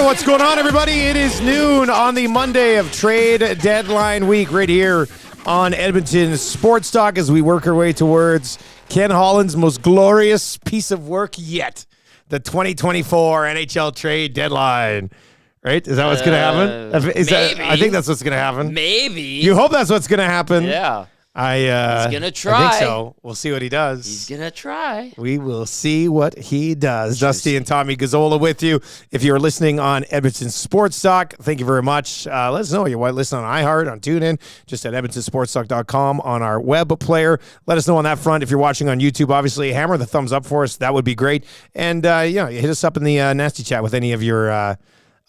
What's going on, everybody? It is noon on the Monday of trade deadline week right here on Edmonton Sports Talk as we work our way towards Ken Holland's most glorious piece of work yet, the 2024 NHL trade deadline. Right? Is that what's going to happen? Maybe. I think that's what's going to happen. Maybe. You hope that's what's going to happen. Yeah. He's going to try. I think so. We'll see what he does. He's going to try. We will see what he does. Dusty and Tommy Gazzola with you. If you're listening on Edmonton Sports Talk, thank you very much. Let us know. You're listening on iHeart, on TuneIn, just at edmontonsportstalk.com on our web player. Let us know on that front. If you're watching on YouTube, obviously, hammer the thumbs up for us. That would be great. And, hit us up in the nasty chat with any of your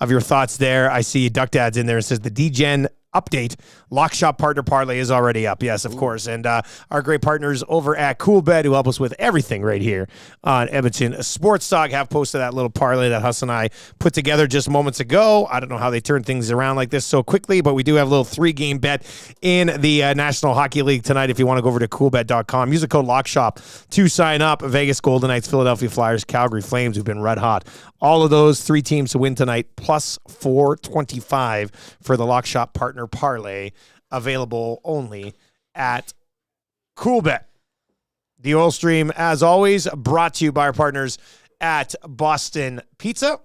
thoughts there. I see Duck Dad's in there. It says the DGen update. Lock Shop Partner Parlay is already up. Yes, of course. And our great partners over at Coolbet who help us with everything right here on Edmonton Sports Talk have posted that little parlay that Huss and I put together just moments ago. I don't know how they turn things around like this so quickly, but we do have a little 3-game bet in the National Hockey League tonight. If you want to go over to coolbet.com, use the code LOCKSHOP to sign up. Vegas Golden Knights, Philadelphia Flyers, Calgary Flames, who've been red hot. All of those 3 teams to win tonight, plus 425 for the Lock Shop Partner Parlay, available only at Coolbet. The Oil Stream, as always, brought to you by our partners at Boston Pizza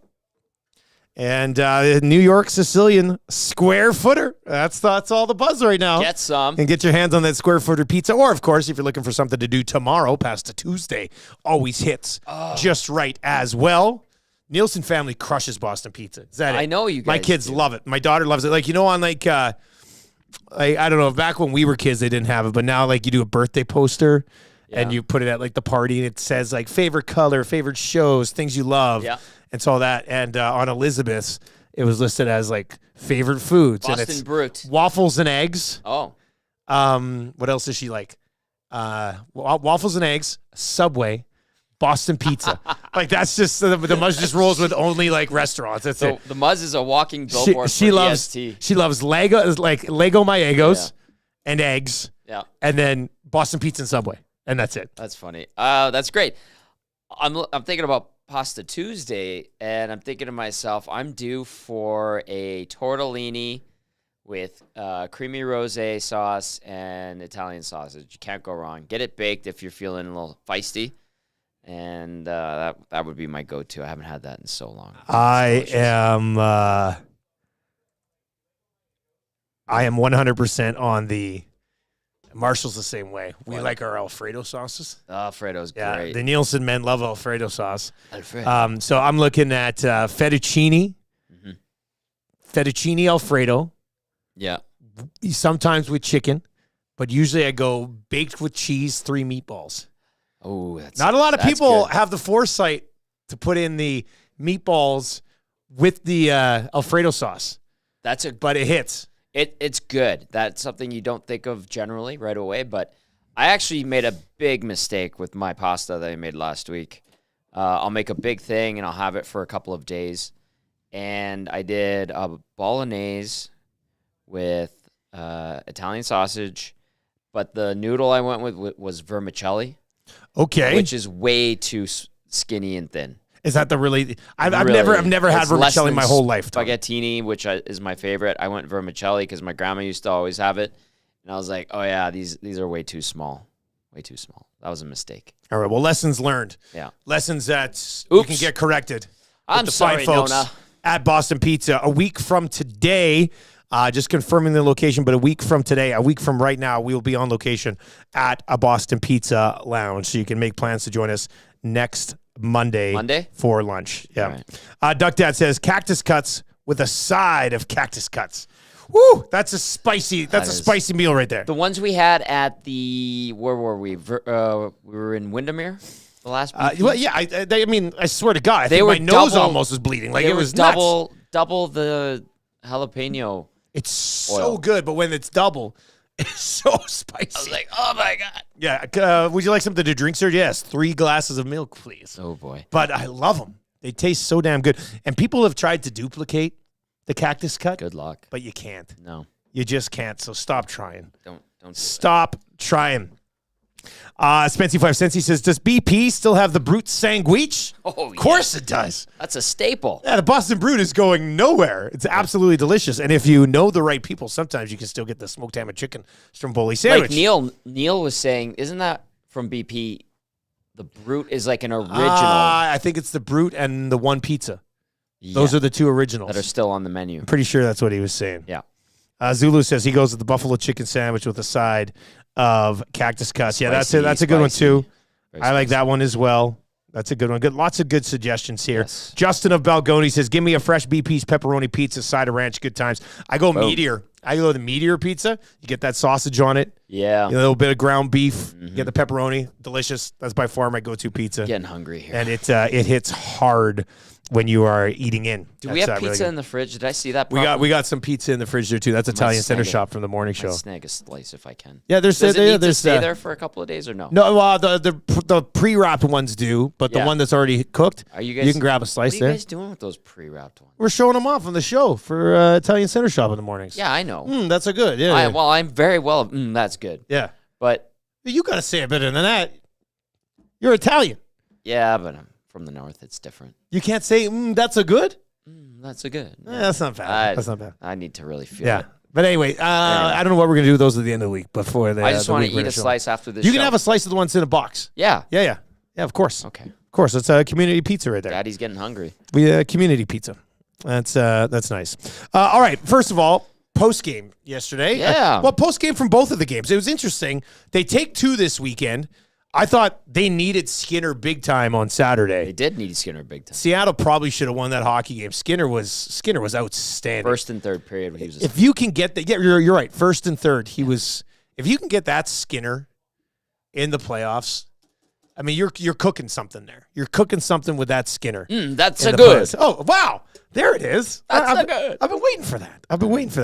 and New York Sicilian Square Footer. That's all the buzz right now. Get some. And get your hands on that Square Footer pizza. Or, of course, if you're looking for something to do tomorrow, past a Tuesday, always hits just right as well. Nielson family crushes Boston Pizza. Is that it? I know you guys My kids do. love it. My daughter loves it. Like, on I don't know, back when we were kids, they didn't have it, but now, you do a birthday poster and you put it at, the party, and it says, favorite color, favorite shows, things you love. Yeah. And so all that. And on Elizabeth's, it was listed as, favorite foods. Boston and it's Brute. Waffles and eggs. Oh. What else is she like? Waffles and eggs, Subway, Boston Pizza. That's just the Muzz just rolls with only restaurants. That's it. The Muzz is a walking billboard She for loves EST. She loves Lego Mayegos and eggs. Yeah. And then Boston Pizza and Subway. And that's it. That's funny. That's great. I'm thinking about Pasta Tuesday, and I'm thinking to myself, I'm due for a tortellini with creamy rosé sauce and Italian sausage. You can't go wrong. Get it baked if you're feeling a little feisty. And that would be my go-to. I haven't had that in so long. I am 100% on the Marshall's the same way. We like our Alfredo sauces. Alfredo's great. The Nielsen men love Alfredo sauce. Alfredo. So I'm looking at fettuccine, fettuccine Alfredo. Yeah. Sometimes with chicken, but usually I go baked with cheese, 3 meatballs. Oh, that's not a lot of people good. have the foresight to put in the meatballs with the Alfredo sauce. But it hits. It's good. That's something you don't think of generally right away, but I actually made a big mistake with my pasta that I made last week. I'll make a big thing, and I'll have it for a couple of days. And I did a bolognese with Italian sausage, but the noodle I went with was vermicelli. Okay. Which is way too skinny and thin. Is that the really? I've never had vermicelli in my whole life. Spaghettini, which is my favorite. I went vermicelli because my grandma used to always have it, and I was like, oh yeah, these are way too small, way too small. That was a mistake. All right, well, lessons learned. Yeah, lessons that you can get corrected. I'm sorry, folks Nona. At Boston Pizza a week from today. Just confirming the location, but a week from today, a week from right now, we will be on location at a Boston Pizza Lounge, so you can make plans to join us next Monday for lunch. Yeah. Right. Duck Dad says cactus cuts with a side of cactus cuts. Woo! That's a spicy meal right there. The ones we had at where were we? We were in Windermere. The last well, yeah, I swear to God, I think my nose almost was bleeding. It was double the jalapeno. It's so good, but when it's double, it's so spicy. I was like, oh my God. Yeah. Would you like something to drink, sir? Yes. 3 glasses of milk, please. Oh boy. But I love them. They taste so damn good. And people have tried to duplicate the cactus cut. Good luck. But you can't. No. You just can't. So stop trying. Don't stop trying. Spency 5 cents. He says, does BP still have the Brute Sandwich? Oh, of course it does. That's a staple. Yeah, the Boston Brute is going nowhere. It's absolutely delicious. And if you know the right people, sometimes you can still get the smoked ham and chicken stromboli sandwich. Like Neil was saying, isn't that from BP? The Brute is like an original. I think it's the Brute and the one pizza. Those are the two originals. That are still on the menu. I'm pretty sure that's what he was saying. Yeah. Zulu says he goes with the buffalo chicken sandwich with a side of cactus cuts. Yeah, Spicy, that's a good one too. Very I like spicy. that one as well. That's a good one. Good, lots of good suggestions here. Yes. Justin of Balgoni says, "Give me a fresh BP's pepperoni pizza, side of ranch, good times." I go Meteor. I go the Meteor pizza. You get that sausage on it. Yeah. A little bit of ground beef. You get the pepperoni. Delicious. That's by far my go-to pizza. Getting hungry here. And it hits hard when you are eating in. Do we have pizza in the fridge? Did I see that? We got some pizza in the fridge there too. That's Italian Center snag it. Shop from the morning show. Snag a slice if I can. Yeah, there's Does it need to there's stay there for a couple of days or no? No, the pre-wrapped ones do, but the Yeah. one that's already cooked, Are you guys? you can grab a slice What are you there. guys doing with those pre-wrapped ones? We're showing them off on the show for Italian Center Shop in the mornings. Yeah, I know. That's a good. Yeah, yeah. Well, I'm very well. That's good. Yeah. But You got to say it better than that. You're Italian. yeah, but I'm from the north. It's different. You can't say that's a good. That's a good. That's not bad. That's not bad. I need to really feel Yeah. it. But anyway, I don't know what we're gonna do with those at the end of the week. Before the, I just the want to week we're eat a show. slice after this. You show. can have a slice of the ones in a box. Yeah. Yeah. Of course. Okay. Of course. It's a community pizza right there. Daddy's getting hungry. We community pizza. That's nice. All right. First of all, post game yesterday. Yeah. Post game from both of the games. It was interesting. They take two this weekend. I thought they needed Skinner big time on Saturday. They did need Skinner big time. Seattle probably should have won that hockey game. Skinner was outstanding. First and third period when he was. If you can get that, you're right. First and third, he was. If you can get that Skinner in the playoffs, I mean, you're cooking something there. You're cooking something with that Skinner. That's in a the good. playoffs. Oh wow, there it is. That's a good. I've been waiting for that. That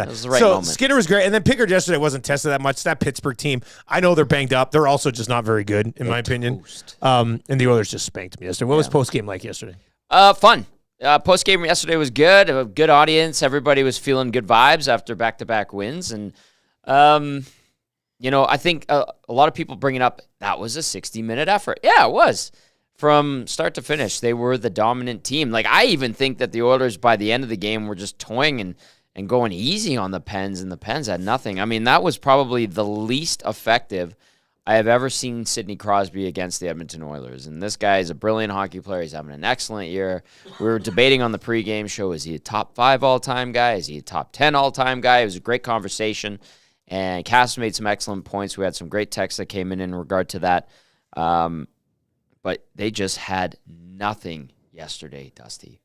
was the right so moment. Skinner was great, and then Pickard yesterday wasn't tested that much. That Pittsburgh team, I know they're banged up. They're also just not very good, in my opinion. Toast. And the Oilers just spanked them yesterday. What was post game like yesterday? Fun. Post game yesterday was good. A good audience. Everybody was feeling good vibes after back-to-back wins, and I think a lot of people bringing up that was a 60-minute effort. Yeah, it was. From start to finish, they were the dominant team. Like, I even think that the Oilers, by the end of the game, were just toying and going easy on the Pens, and the Pens had nothing. I mean, that was probably the least effective I have ever seen Sidney Crosby against the Edmonton Oilers. And this guy is a brilliant hockey player. He's having an excellent year. We were debating on the pregame show, is he a top 5 all-time guy? Is he a top 10 all-time guy? It was a great conversation. And Cass made some excellent points. We had some great texts that came in regard to that. But they just had nothing yesterday, Dusty.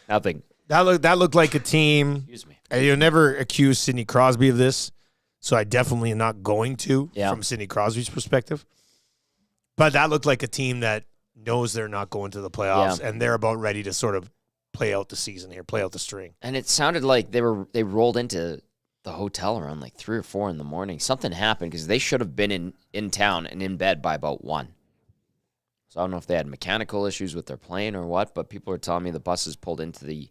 Nothing. That looked like a team. Excuse me. And you'll never accuse Sidney Crosby of this, so I definitely am not going to from Sidney Crosby's perspective. But that looked like a team that knows they're not going to the playoffs, and they're about ready to sort of play out the season here, play out the string. And it sounded like they rolled into the hotel around like 3 or 4 in the morning. Something happened because they should have been in town and in bed by about 1. So I don't know if they had mechanical issues with their plane or what, but people are telling me the buses pulled into the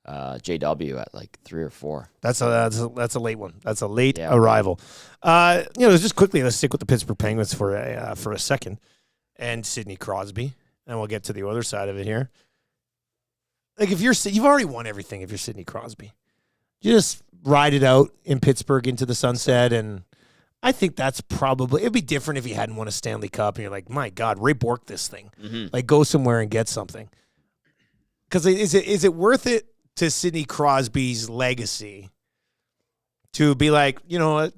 JW at like 3 or 4. That's a late one. That's a late arrival. Just quickly, let's stick with the Pittsburgh Penguins for a second, and Sidney Crosby, and we'll get to the other side of it here. Like, if you've already won everything, if you're Sidney Crosby, you just ride it out in Pittsburgh into the sunset, and I think that's probably, it'd be different if you hadn't won a Stanley Cup and you're like, my God, Ray Bork this thing. Like, go somewhere and get something. Because is it worth it to Sidney Crosby's legacy to be like,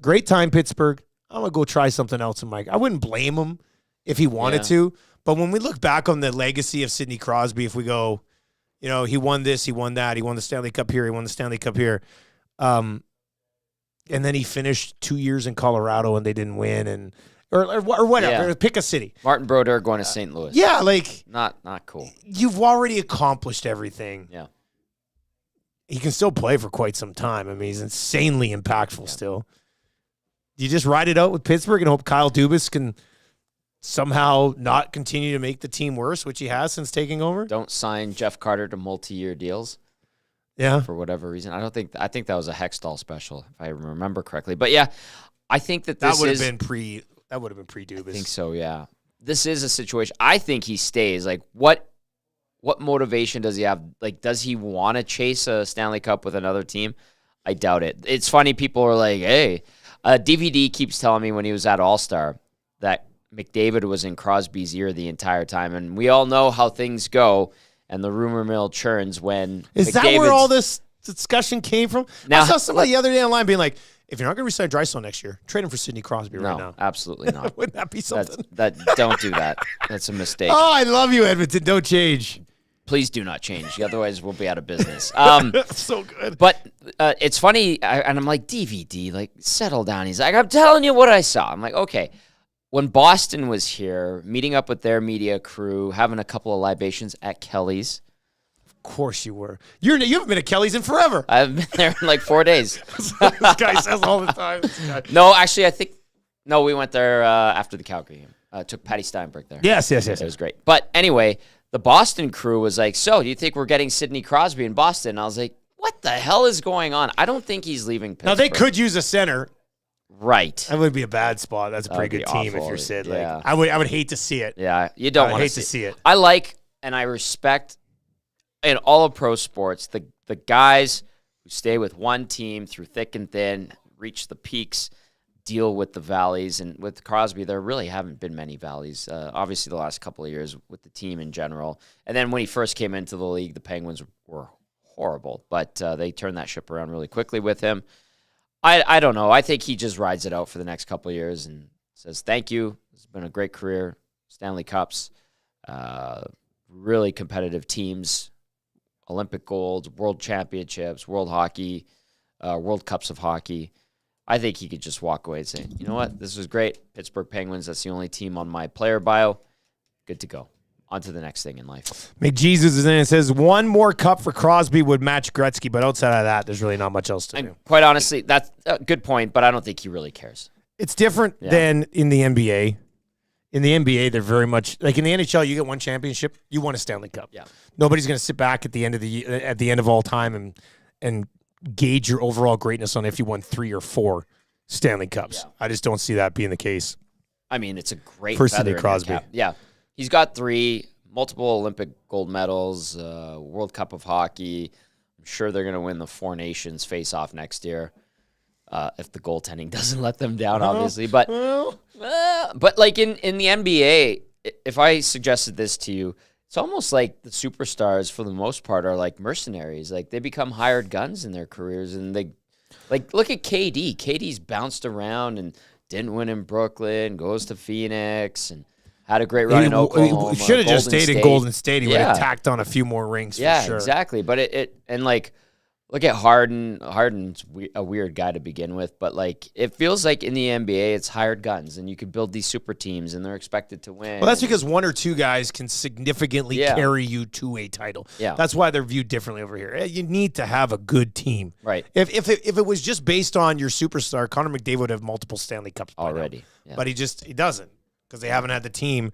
great time, Pittsburgh. I'm going to go try something else in my, I wouldn't blame him if he wanted to. But when we look back on the legacy of Sidney Crosby, if we go, he won this, he won that, he won the Stanley Cup here, he won the Stanley Cup here. And then he finished 2 years in Colorado and they didn't win, or whatever. Yeah. Pick a city. Martin Brodeur going to St. Louis. Yeah, like not cool. You've already accomplished everything. Yeah. He can still play for quite some time. I mean, he's insanely impactful still. You just ride it out with Pittsburgh and hope Kyle Dubas can somehow not continue to make the team worse, which he has since taking over. Don't sign Jeff Carter to multi-year deals. Yeah. For whatever reason. I think that was a Hextall special, if I remember correctly. But yeah, I think that this would have been pre That would have been pretty dubious. I think so, yeah. This is a situation. I think he stays. Like, what motivation does he have? Like, does he want to chase a Stanley Cup with another team? I doubt it. It's funny. People are like, hey, DVD keeps telling me when he was at All-Star that McDavid was in Crosby's ear the entire time. And we all know how things go, and the rumor mill churns when Is that where all this discussion came from? Now, I saw somebody the other day online being like, if you're not going to resign Drysdale next year, trade him for Sidney Crosby right now. No, absolutely not. Wouldn't that be something? Don't do that. That's a mistake. Oh, I love you, Edmonton. Don't change. Please do not change. Otherwise, we'll be out of business. So good. But it's funny, and I'm like, DVD, like, settle down. He's like, I'm telling you what I saw. I'm like, okay. When Boston was here, meeting up with their media crew, having a couple of libations at Kelly's. Of course you were. You haven't been at Kelly's in forever. I've been there in like 4 days. This guy says all the time. No, actually, we went there after the Calgary game. Took Patty Steinberg there. Yes. It was great. But anyway, the Boston crew was like, so do you think we're getting Sidney Crosby in Boston? And I was like, what the hell is going on? I don't think he's leaving Pittsburgh. Now, they could use a center. Right. That would be a bad spot. That's a pretty good team awful. if you're Sid. Yeah. Like, I would hate to see it. Yeah, you don't want to see it. I like and I respect in all of pro sports the guys who stay with one team through thick and thin, reach the peaks, deal with the valleys. And with Crosby, there really haven't been many valleys. Obviously, the last couple of years with the team in general. And then when he first came into the league, the Penguins were horrible. But they turned that ship around really quickly with him. I don't know. I think he just rides it out for the next couple of years and says, thank you. It's been a great career. Stanley Cups, really competitive teams, Olympic golds, world championships, world hockey, World Cups of hockey. I think he could just walk away and say, you know what? This was great. Pittsburgh Penguins, that's the only team on my player bio. Good to go. On to the next thing in life. McJesus is in and says, one more cup for Crosby would match Gretzky, but outside of that, there's really not much else to do. Quite honestly, that's a good point, but I don't think he really cares. It's different than in the NBA. In the NBA, they're very much like in the NHL. You get one championship, you won a Stanley Cup. Yeah, nobody's going to sit back at the end of the end of all time and gauge your overall greatness on if you won 3 or 4 Stanley Cups. Yeah. I just don't see that being the case. I mean, it's a great for Sidney Crosby. Yeah, he's got 3 multiple Olympic gold medals, World Cup of hockey. I'm sure they're going to win the Four Nations face-off next year. If the goaltending doesn't let them down, obviously. But like in the NBA, if I suggested this to you, it's almost like the superstars, for the most part, are like mercenaries. Like, they become hired guns in their careers. And they, like, look at KD. KD's bounced around and didn't win in Brooklyn, goes to Phoenix, and had a great run in Oklahoma. He should have just stayed in Golden State. He would have tacked on a few more rings for sure. Yeah, exactly. But and like, look at Harden. Harden's a weird guy to begin with, but like, it feels like in the NBA, it's hired guns, and you can build these super teams, and they're expected to win. Well, that's because 1 or 2 guys can significantly carry you to a title. Yeah, that's why they're viewed differently over here. You need to have a good team, right? If it was just based on your superstar, Connor McDavid would have multiple Stanley Cups already, but he doesn't because they haven't had the team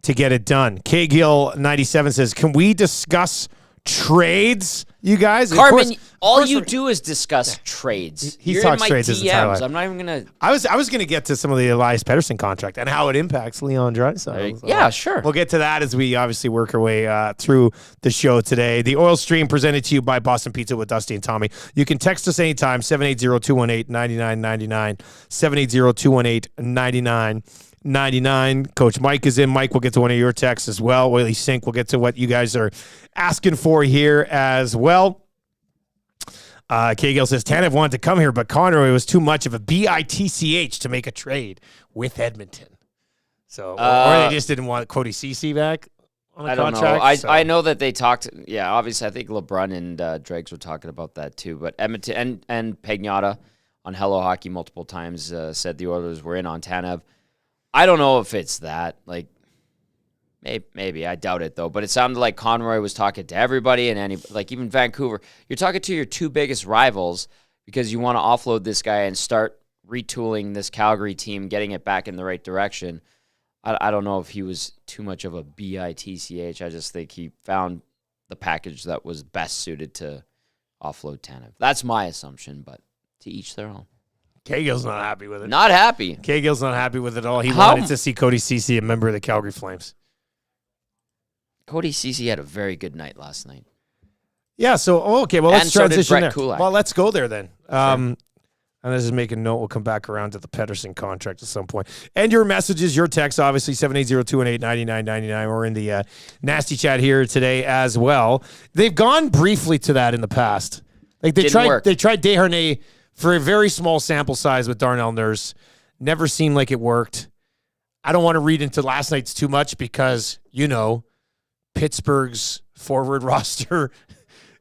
to get it done. K Gill 97 says, "Can we discuss trades, you guys?" Carmen, all you do is discuss trades. You're in my DMs. I'm not even gonna. I was gonna get to some of the Elias Pettersson contract and how it impacts Leon Draisaitl. So yeah, sure. We'll get to that as we obviously work our way through the show today. The Oil Stream presented to you by Boston Pizza with Dusty and Tommy. You can text us anytime, 780-218-9999, 780-218-9999. Coach Mike is in. Mike, we'll get to one of your texts as well. Willie Sink, we'll get to what you guys are asking for here as well. K-Gill says, Tanev wanted to come here, but Conroy was too much of a bitch to make a trade with Edmonton. So, or they just didn't want Cody Ceci back on the contract? Don't know. I know that they talked. Yeah, obviously, I think LeBrun and Dregs were talking about that too. But Edmonton and Pagnotta on Hello Hockey multiple times said the Oilers were in on Tanev. I don't know if it's that. Like, maybe. I doubt it, though. But it sounded like Conroy was talking to everybody and even Vancouver. You're talking to your 2 biggest rivals because you want to offload this guy and start retooling this Calgary team, getting it back in the right direction. I don't know if he was too much of a bitch. I just think he found the package that was best suited to offload Tanev. That's my assumption, but to each their own. Cagill's not happy with it. Not happy. Cagill's not happy with it at all. He wanted to see Cody Ceci, a member of the Calgary Flames. Cody Ceci had a very good night last night. Yeah, so, okay, well, let's transition there. Kulak. Well, let's go there then. Sure. And this is making a note. We'll come back around to the Pettersson contract at some point. And your messages, your texts, obviously, 780-218-9999. We're in the nasty chat here today as well. They've gone briefly to that in the past. Like they tried Desharnais for a very small sample size with Darnell Nurse. Never seemed like it worked. I don't want to read into last night's too much because, Pittsburgh's forward roster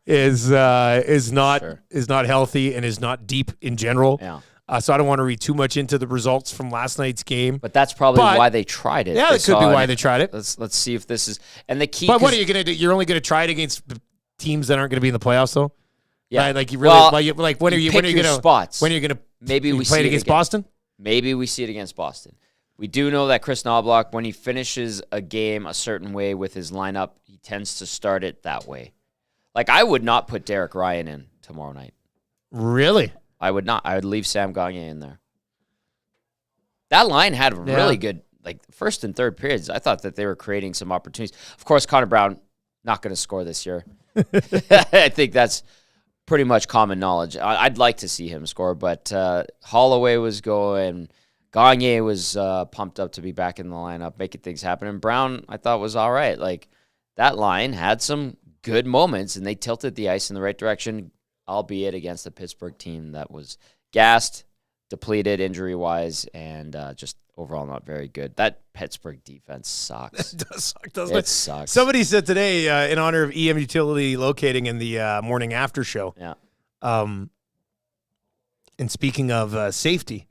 is not healthy and is not deep in general. Yeah. So I don't want to read too much into the results from last night's game. But that's probably why they tried it. Yeah, that could be why they tried it. Let's see if this is and the key. But what are you going to do? You're only going to try it against teams that aren't going to be in the playoffs, though. Yeah, right? Like you really when are you going to spots? When are you going to maybe we play it against Boston? Maybe we see it against Boston. We do know that Chris Knobloch, when he finishes a game a certain way with his lineup, he tends to start it that way. Like, I would not put Derek Ryan in tomorrow night. Really? I would not. I would leave Sam Gagner in there. That line had really good, first and third periods. I thought that they were creating some opportunities. Of course, Connor Brown, not going to score this year. I think that's pretty much common knowledge. I'd like to see him score, but Holloway was going. Gagner was pumped up to be back in the lineup, making things happen. And Brown, I thought, was all right. Like, that line had some good moments, and they tilted the ice in the right direction, albeit against a Pittsburgh team that was gassed, depleted injury-wise, and just overall not very good. That Pittsburgh defense sucks. It does suck, doesn't it? It sucks. Somebody said today, in honor of EM Utility locating in the morning after show, and speaking of safety,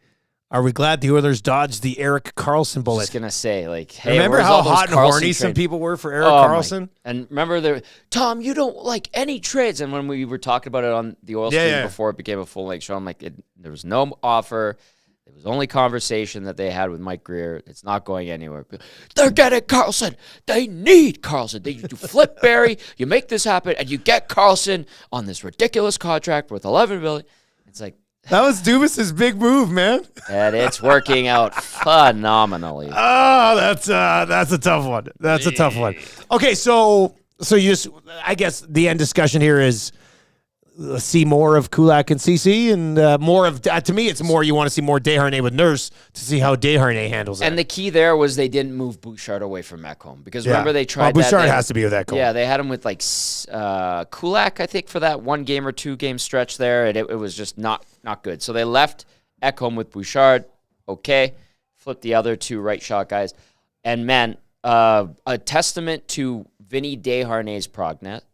are we glad the Oilers dodged the Erik Karlsson bullet? I was going to say, hey, remember how hot and horny some people were for Erik Karlsson? And remember, Tom, you don't like any trades. And when we were talking about it on the Oil Stream before it became a full-length show, I'm like, there was no offer. It was only conversation that they had with Mike Greer. It's not going anywhere. They're getting Karlsson. They need Karlsson. You flip Barry, you make this happen, and you get Karlsson on this ridiculous contract worth $11 billion. It's like, that was Dubas's big move, man. And it's working out phenomenally. Oh, that's a tough one. That's a tough one. Okay, so you just, I guess the end discussion here is see more of Kulak and Ceci, and more of, to me, it's more you want to see more Desharnais with Nurse to see how Desharnais handles it. And the key there was they didn't move Bouchard away from Ekholm, because remember they tried that. Bouchard has to be with Ekholm. Yeah, they had him with Kulak, I think, for that 1 game or 2 game stretch there, and it was just not good. So they left Ekholm with Bouchard. Okay, flipped the other 2 right shot guys, and man, a testament to Vinny Desharnais'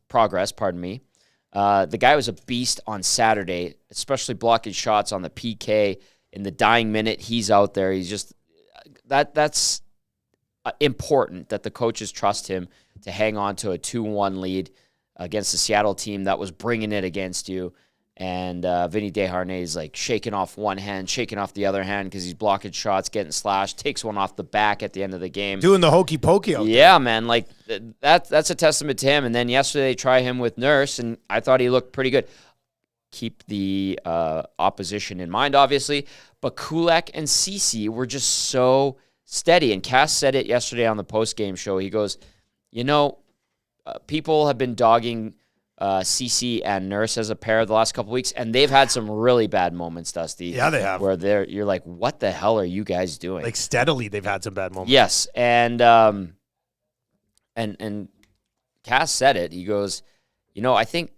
progress. Pardon me. The guy was a beast on Saturday, especially blocking shots on the PK in the dying minute. He's out there. He's just that's important that the coaches trust him to hang on to a 2-1 lead against the Seattle team that was bringing it against you. And Vinny Desharnais is like shaking off one hand, shaking off the other hand because he's blocking shots, getting slashed, takes one off the back at the end of the game. Doing the hokey pokey out there. Yeah, man. Like, that's a testament to him. And then yesterday they try him with Nurse, and I thought he looked pretty good. Keep the opposition in mind, obviously. But Kulak and Ceci were just so steady. And Cass said it yesterday on the post-game show. He goes, people have been dogging Ceci and Nurse as a pair the last couple weeks, and they've had some really bad moments, Dusty. Yeah, they have. Where you're like, what the hell are you guys doing? Like, steadily, they've had some bad moments. Yes, and Cass said it. He goes, I think,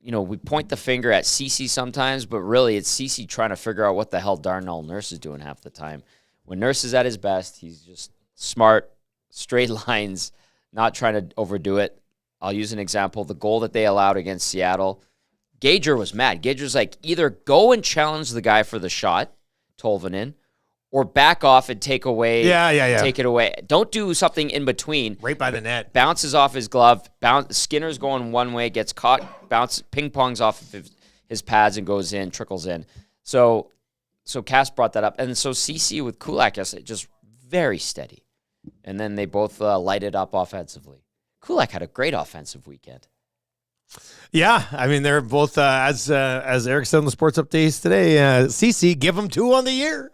we point the finger at Ceci sometimes, but really it's Ceci trying to figure out what the hell Darnell Nurse is doing half the time. When Nurse is at his best, he's just smart, straight lines, not trying to overdo it. I'll use an example. The goal that they allowed against Seattle, Gager was mad. Gager's like, either go and challenge the guy for the shot, Tolvanen, or back off and take away. Take it away. Don't do something in between. Right by the net. Bounces off his glove. Skinner's going one way, gets caught, ping-pongs off of his pads and goes in, trickles in. So Cass brought that up. And so Ceci with Kulak yesterday, just very steady. And then they both lighted up offensively. Kulak had a great offensive weekend. Yeah, I mean they're both as Eric said on the sports updates today. CC, give them 2 on the year.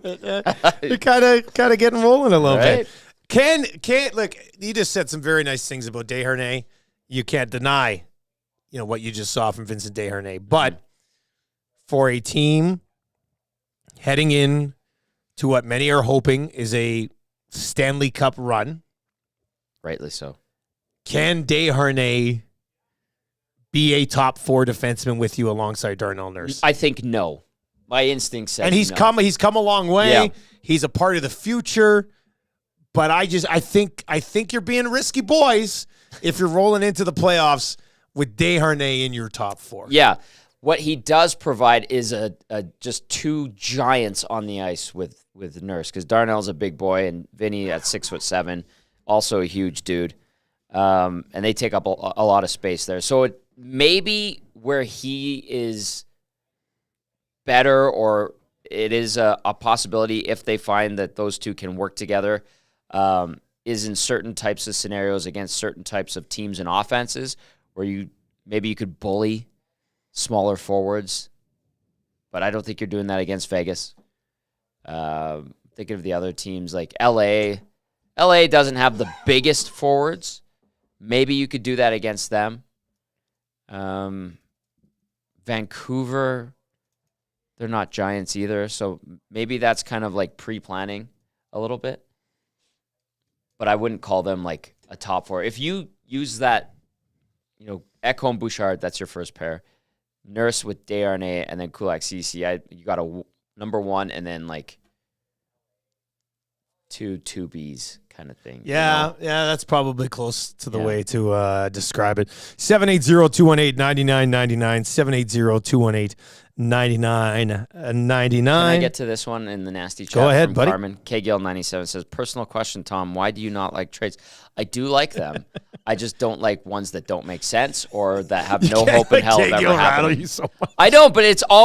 You're kind of getting rolling a little bit. Can't look. You just said some very nice things about Desharnais. You can't deny, what you just saw from Vincent Desharnais. But for a team heading in to what many are hoping is a Stanley Cup run, rightly so, can Desharnais be a top 4 defenseman with you alongside Darnell Nurse? I think no. My instinct says and he's no. come a long way. Yeah. He's a part of the future. But I think you're being risky, boys, if you're rolling into the playoffs with Desharnais in your top 4. Yeah. What he does provide is a just 2 giants on the ice with Nurse, because Darnell's a big boy and Vinny at 6'7", also a huge dude. And they take up a lot of space there. So maybe where he is better, or it is a possibility if they find that those 2 can work together, is in certain types of scenarios against certain types of teams and offenses where you could bully smaller forwards, but I don't think you're doing that against Vegas. Thinking of the other teams like LA. LA doesn't have the biggest forwards. Maybe you could do that against them. Vancouver, they're not giants either, so maybe that's kind of like pre-planning a little bit. But I wouldn't call them like a top 4. If you use that, Ekholm Bouchard, that's your first pair. Nurse with Desharnais and then Kulak CC, you got a number 1 and then like 2 2Bs kind of thing. Yeah, that's probably close to the way to describe it. 780-218-9999, 780-218-9999. Can I get to this one in the nasty chat? Go ahead, from buddy. Carmen. KGL97 says, personal question, Tom. Why do you not like trades? I do like them. I just don't like ones that don't make sense or that have no hope in hell of ever happening. So much. I don't, but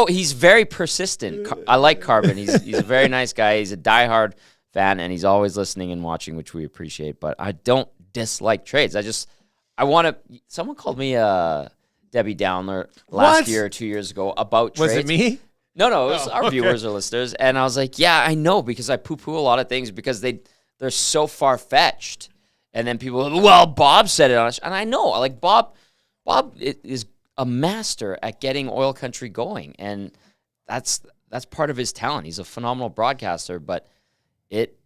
he's very persistent. I like Carbon. He's a very nice guy. He's a diehard fan, and he's always listening and watching, which we appreciate. But I don't dislike trades. I want to. Someone called me Debbie Downer last year or 2 years ago about trades. Was it me? No, it was our viewers or listeners. And I was like, yeah, I know, because I poo-poo a lot of things because they're so far-fetched. And then people are, well, Bob said it on us. And I know, like Bob is a master at getting Oil Country going. And that's part of his talent. He's a phenomenal broadcaster, but it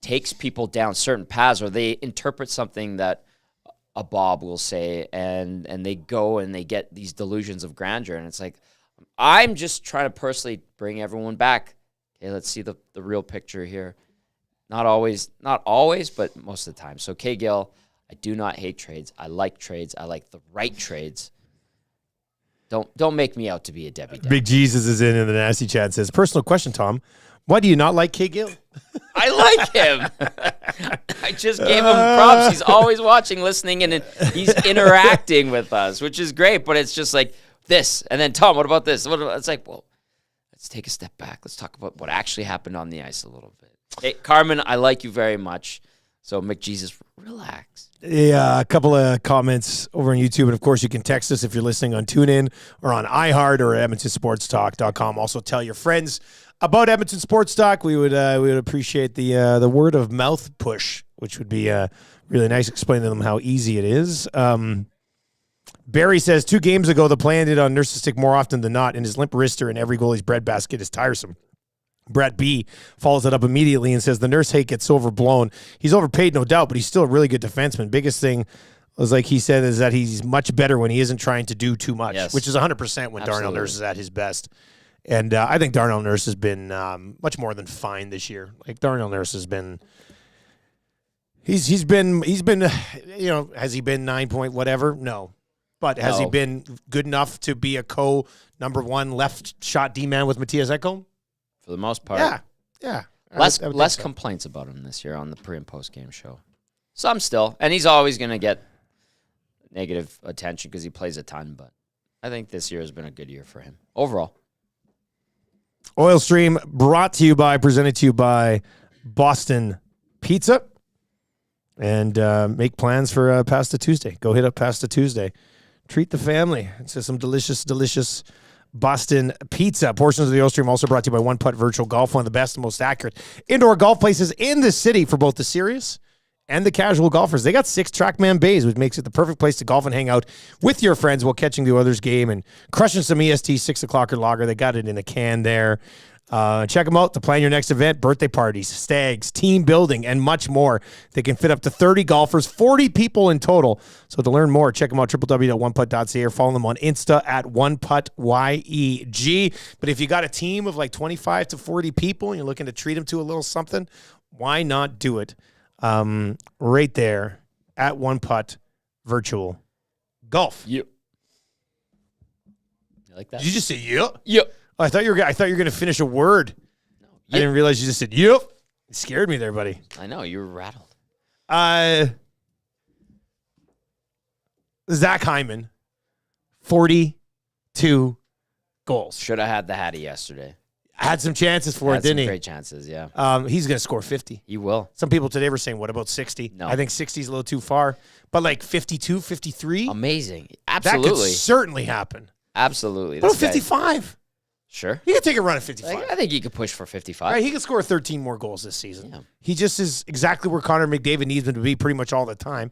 takes people down certain paths, or they interpret something that a Bob will say, and they go and they get these delusions of grandeur. And it's like, I'm just trying to personally bring everyone back. Okay, let's see the real picture here. Not always, but most of the time. So, K. Gill, I do not hate trades. I like trades. I like the right trades. Don't make me out to be a Debbie Downer. Big Jesus is in the nasty chat and says, personal question, Tom. Why do you not like K. Gill? I like him. I just gave him props. He's always watching, listening, and he's interacting with us, which is great. But it's just like this. And then, Tom, what about this? It's like, well, let's take a step back. Let's talk about what actually happened on the ice a little bit. Hey, Carmen, I like you very much. So, McJesus, relax. Yeah, a couple of comments over on YouTube. And, of course, you can text us if you're listening on TuneIn or on iHeart or EdmontonSportsTalk.com. Also, tell your friends about Edmonton Sports Talk. We would appreciate the word of mouth push, which would be really nice. Explain to them how easy it is. Barry says 2 games ago, the play ended on Nurse's stick more often than not, and his limp wrister in every goalie's breadbasket is tiresome. Brett B follows it up immediately and says the Nurse hate gets overblown. He's overpaid, no doubt, but he's still a really good defenseman. Biggest thing was, like he said, is that he's much better when he isn't trying to do too much, which is 100% when Darnell Nurse is at his best. And I think Darnell Nurse has been much more than fine this year. Like Darnell Nurse has been, he's been, has he been 9 point whatever? No. But has he been good enough to be a number 1 left shot D-man with Matthias Ekholm? For the most part. Yeah. Less complaints about him this year on the pre- and post-game show. Some still. And he's always going to get negative attention because he plays a ton. But I think this year has been a good year for him overall. Oil Stream presented to you by Boston Pizza. And make plans for Pasta Tuesday. Go hit up Pasta Tuesday. Treat the family. It's just some delicious, delicious Boston pizza. Portions of the Oil Stream also brought to you by One Putt Virtual Golf, one of the best and most accurate indoor golf places in the city for both the serious and the casual golfers. They got 6 TrackMan bays, which makes it the perfect place to golf and hang out with your friends while catching the others game and crushing some EST 6 o'clocker lager. They got it in a can there. Check them out to plan your next event, birthday parties, stags, team building, and much more. They can fit up to 30 golfers, 40 people in total. So to learn more, check them out, www.oneputt.ca, or follow them on Insta at OnePuttYEG. But if you got a team of like 25 to 40 people and you're looking to treat them to a little something, why not do it? Right there at One Putt Virtual Golf. Yep. You like that? Did you just say yep? Yep. Oh, I thought you were going to finish a word. No, yep. I didn't realize you just said yep. It scared me there, buddy. I know, you were rattled. Zach Hyman, 42 goals. Should have had the Hattie yesterday. Had some chances for it, didn't he? Great chances, yeah. He's going to score 50. He will. Some people today were saying, what about 60? No. I think 60 is a little too far. But like 52, 53? Amazing. Absolutely. That could certainly happen. Absolutely. What about 55? Sure. He could take a run at 55. I think he could push for 55. Right, he could score 13 more goals this season. Yeah. He just is exactly where Connor McDavid needs him to be pretty much all the time.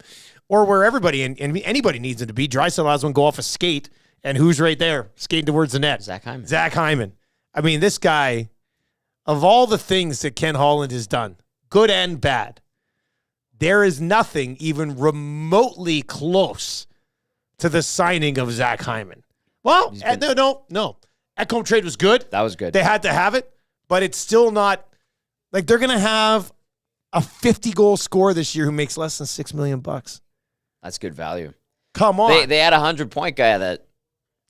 Or where everybody and anybody needs him to be. Draisaitl allows him to go off a skate, and who's right there skating towards the net? Zach Hyman. Zach Hyman. I mean, this guy, of all the things that Ken Holland has done, good and bad, there is nothing even remotely close to the signing of Zach Hyman. Well, no. Ekholm trade was good. That was good. They had to have it, but it's still not like they're going to have a 50-goal scorer this year who makes less than $6 million. That's good value. Come on. They had a 100-point guy that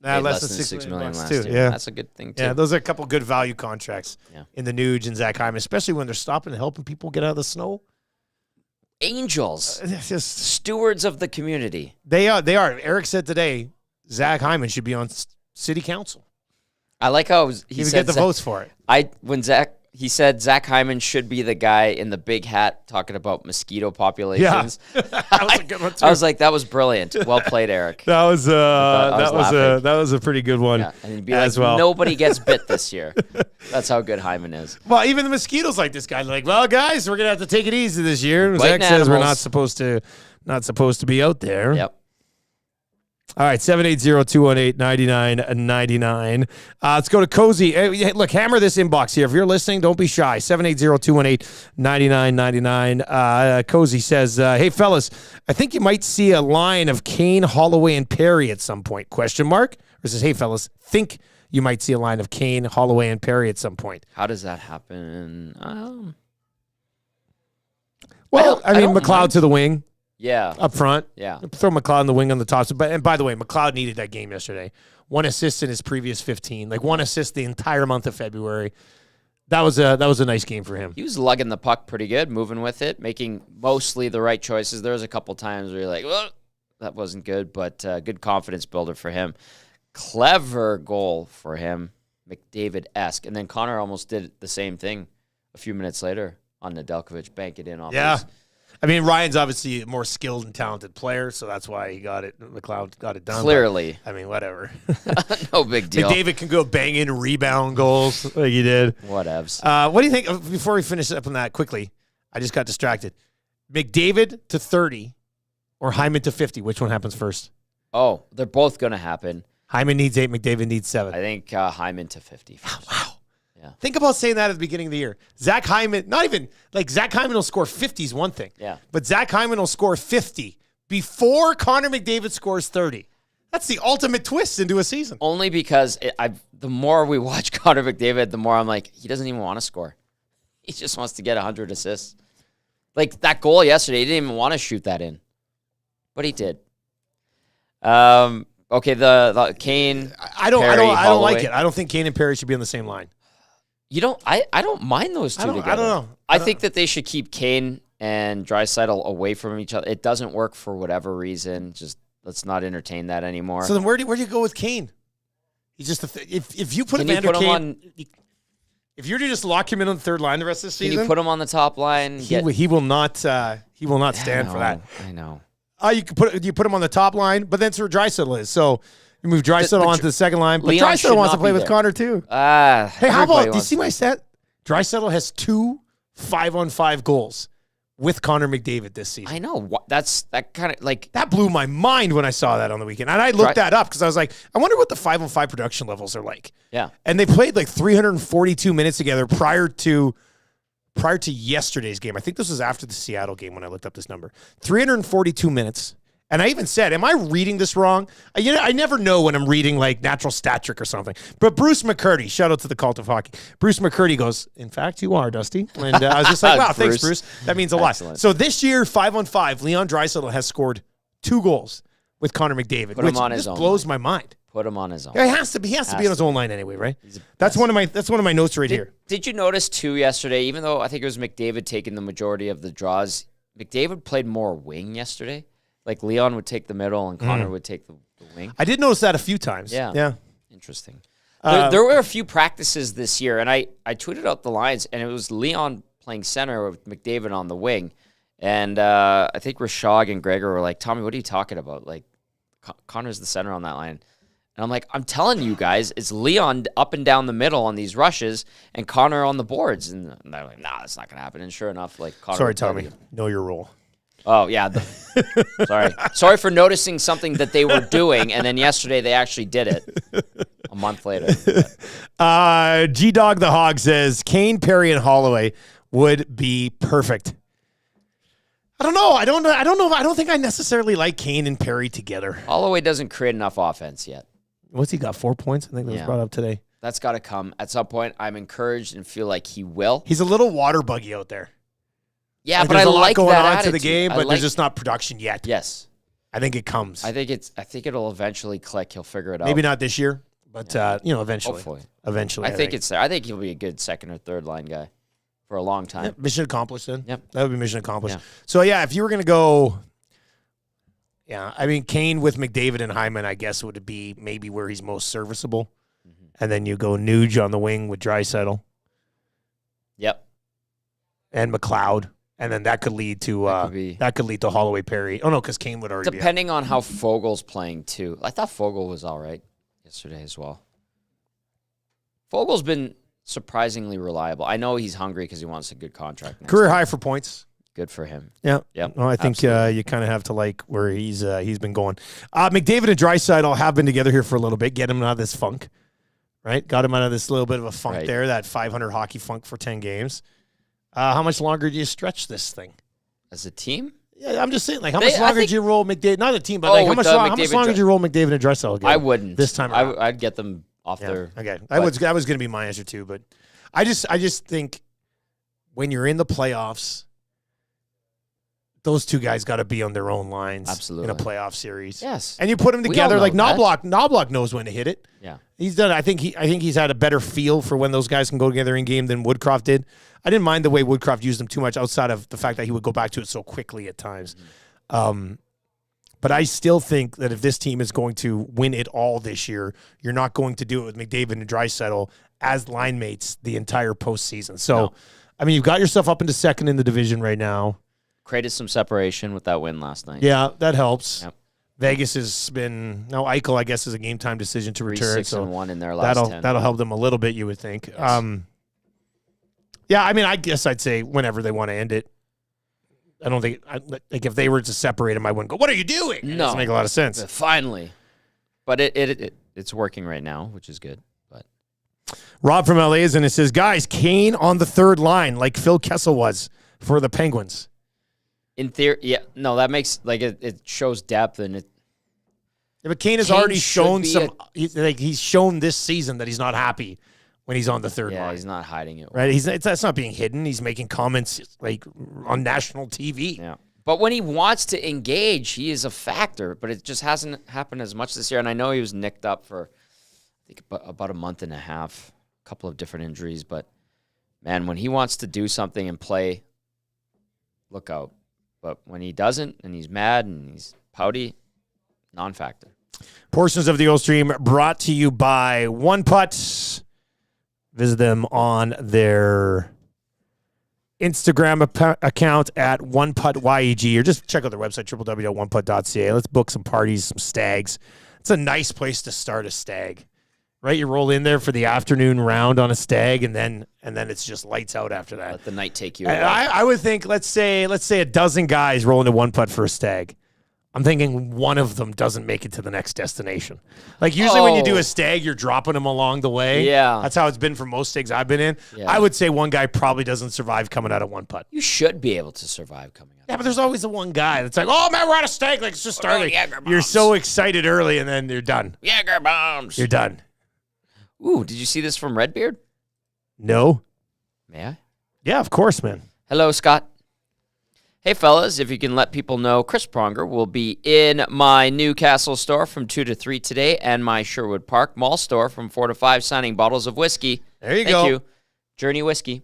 made less than $6 million last too. year. Yeah. That's a good thing, too. Yeah, those are a couple good value contracts in the Nuge and Zach Hyman, especially when they're stopping and helping people get out of the snow. Angels. Just stewards of the community. They are. Eric said today Zach Hyman should be on city council. I like how he would get the votes for it. He said Zach Hyman should be the guy in the big hat talking about mosquito populations. Yeah. That was a good one too. I was like, that was brilliant. Well played, Eric. That was a pretty good one. Yeah. And he'd be like, nobody gets bit this year. That's how good Hyman is. Well, even the mosquitoes like this guy. Like, well, guys, we're gonna have to take it easy this year. Zach says we're not supposed to be out there. Yep. All right, 780-218-9999. Let's go to Cozy. Hey, look, hammer this inbox here. If you're listening, don't be shy. 780-218-9999. Cozy says, hey, fellas, I think you might see a line of Kane, Holloway, and Perry at some point, question mark? Or says, hey, fellas, think you might see a line of Kane, Holloway, and Perry at some point. How does that happen? Well, I mean, McLeod to the wing. Yeah. Up front. Yeah. Throw McLeod in the wing on the top. And by the way, McLeod needed that game yesterday. 1 assist in his previous 15. Like 1 assist the entire month of February. That was a nice game for him. He was lugging the puck pretty good, moving with it, making mostly the right choices. There was a couple times where you're like, well, that wasn't good, but good confidence builder for him. Clever goal for him, McDavid-esque. And then Connor almost did the same thing a few minutes later on Nedeljkovic, bank it in off his. I mean, Ryan's obviously a more skilled and talented player, so that's why he got it. McLeod got it done. Clearly. But, I mean, whatever. No big deal. McDavid can go bang in rebound goals like he did. Whatevs. What do you think, before we finish up on that quickly, I just got distracted. McDavid to 30 or Hyman to 50? Which one happens first? Oh, they're both going to happen. Hyman needs 8, McDavid needs 7. I think Hyman to 50 first. Wow. Yeah. Think about saying that at the beginning of the year. Zach Hyman, not even, like Zach Hyman will score 50 is one thing. Yeah. But Zach Hyman will score 50 before Connor McDavid scores 30. That's the ultimate twist into a season. Only because the more we watch Connor McDavid, the more I'm like, he doesn't even want to score. He just wants to get 100 assists. Like that goal yesterday, he didn't even want to shoot that in. But he did. Okay, the Kane. I don't like it. I don't think Kane and Perry should be on the same line. You don't? I don't mind those two together. I don't know. I think that they should keep Kane and Draisaitl away from each other. It doesn't work for whatever reason. Just let's not entertain that anymore. So then where do you go with Kane? He's just if you put Evander Kane, if you're to just lock him in on the third line the rest of the season, can you put him on the top line? He will not stand for that. I know. You put him on the top line, but that's where Draisaitl is. So you move Draisaitl onto the second line. But Draisaitl wants to play with Connor too. Hey, how about? Do you see my set? Draisaitl has 2 5-on-5 goals with Connor McDavid this season. I know. That kind of like that blew my mind when I saw that on the weekend, and I looked that up because I was like, I wonder what the 5-on-5 production levels are like. Yeah, and they played like 342 minutes together prior to yesterday's game. I think this was after the Seattle game when I looked up this number. 342 minutes. And I even said, am I reading this wrong? I never know when I'm reading like natural stat trick or something. But Bruce McCurdy, shout out to the Cult of Hockey. Bruce McCurdy goes, in fact, you are, Dusty. And I was just like, wow, thanks, Bruce. That means a lot. So this year, 5-on-5, Leon Draisaitl has scored 2 goals with Connor McDavid, which just blows my mind. Put him on his own. Yeah, he has to be on his own line anyway, right? That's one of my notes right here. Did you notice too yesterday? Even though I think it was McDavid taking the majority of the draws, McDavid played more wing yesterday. Like Leon would take the middle and Connor would take the wing. I did notice that a few times. Yeah. Interesting. There were a few practices this year, and I tweeted out the lines, and it was Leon playing center with McDavid on the wing. And I think Rashog and Gregor were like, Tommy, what are you talking about? Like, Connor's the center on that line. And I'm like, I'm telling you guys, it's Leon up and down the middle on these rushes and Connor on the boards. And they're like, nah, that's not going to happen. And sure enough, like Connor. Sorry, Tommy. Know your role. Oh, yeah. Sorry for noticing something that they were doing, and then yesterday they actually did it a month later. G-Dog the Hog says, Kane, Perry, and Holloway would be perfect. I don't know. I don't know. I don't think I necessarily like Kane and Perry together. Holloway doesn't create enough offense yet. What's he got, 4 points? I think that was brought up today. That's got to come. At some point, I'm encouraged and feel like he will. He's a little water buggy out there. Yeah, but I like that attitude. There's a lot going on to the game, but there's just not production yet. Yes. I think it comes. I think it'll eventually click. He'll figure it out. Maybe not this year, but eventually. Hopefully. Eventually. I think it's there. I think he'll be a good second or third line guy for a long time. Yeah, mission accomplished then. Yep. That would be mission accomplished. Yeah. So, if you were going to go, I mean, Kane with McDavid and Hyman, I guess, would be maybe where he's most serviceable. Mm-hmm. And then you go Nuge on the wing with Draisaitl. Yep. And McLeod. And then that could lead to Holloway, Perry. Oh no, because Kane would already depending on how Fogel's playing too. I thought Fogel was all right yesterday as well. Fogel's been surprisingly reliable. I know he's hungry because he wants a good contract. Career high for points. Good for him. Yeah. Yep. Well, I think you kind of have to like where he's been going. McDavid and Draisaitl have been together here for a little bit. Get him out of this funk, right? Got him out of this little bit of a funk there. That 500 hockey funk for 10 games. How much longer do you stretch this thing? As a team? Yeah, I'm just saying, like, how much longer do you roll McDavid? Not a team, but like, how much longer do you roll McDavid and Draisaitl again? I wouldn't. This time around. I'd get them off their... Okay. That was going to be my answer, too, but I just think when you're in the playoffs, those two guys got to be on their own lines. Absolutely. In a playoff series. Yes. And you put them together, like Knobloch knows when to hit it. Yeah. He's done. I think he's had a better feel for when those guys can go together in game than Woodcroft did. I didn't mind the way Woodcroft used them too much outside of the fact that he would go back to it so quickly at times. Mm-hmm. But I still think that if this team is going to win it all this year, you're not going to do it with McDavid and Draisaitl as line mates the entire postseason. So, I mean, you've got yourself up into second in the division right now. Created some separation with that win last night. Yeah, that helps. Yep. Vegas has been Eichel, I guess, is a game time decision to return. 6-1 in their last 10. That'll help them a little bit, you would think. Yes. I mean, I guess I'd say whenever they want to end it. I don't think like if they were to separate them, I wouldn't go, "What are you doing?" It doesn't make a lot of sense. Finally, but it's working right now, which is good. But Rob from LA is in. It says, "Guys, Kane on the third line, like Phil Kessel was for the Penguins." In theory, that makes it shows depth and it. Yeah, but Kane has already shown he's shown this season that he's not happy when he's on the third line. Yeah, he's not hiding it. Right? That's not being hidden. He's making comments like on national TV. Yeah. But when he wants to engage, he is a factor, but it just hasn't happened as much this year. And I know he was nicked up for I think about a month and a half, a couple of different injuries, but man, when he wants to do something and play, look out. But when he doesn't and he's mad and he's pouty, non-factor. Portions of the Oil Stream brought to you by One Putt. Visit them on their Instagram account at OnePuttYEG, or just check out their website, www.oneputt.ca. Let's book some parties, some stags. It's a nice place to start a stag, right? You roll in there for the afternoon round on a stag, and then it's just lights out after that. Let the night take you away. I would think, let's say a dozen guys roll into One Putt for a stag. I'm thinking one of them doesn't make it to the next destination. Like usually when you do a stag, you're dropping them along the way. Yeah. That's how it's been for most stags I've been in. Yeah. I would say one guy probably doesn't survive coming out of One Putt. You should be able to survive coming out. Yeah, but there's always the one guy that's like, oh, man, we're on a stag. Like, it's just starting. You're so excited early, and then you're done. Jaeger bombs. You're done. Ooh, did you see this from Redbeard? No. May I? Yeah, of course, man. Hello, Scott. Hey, fellas, if you can let people know, Chris Pronger will be in my Newcastle store from 2 to 3 today and my Sherwood Park Mall store from 4 to 5 signing bottles of whiskey. There you go. Thank you. Journey Whiskey.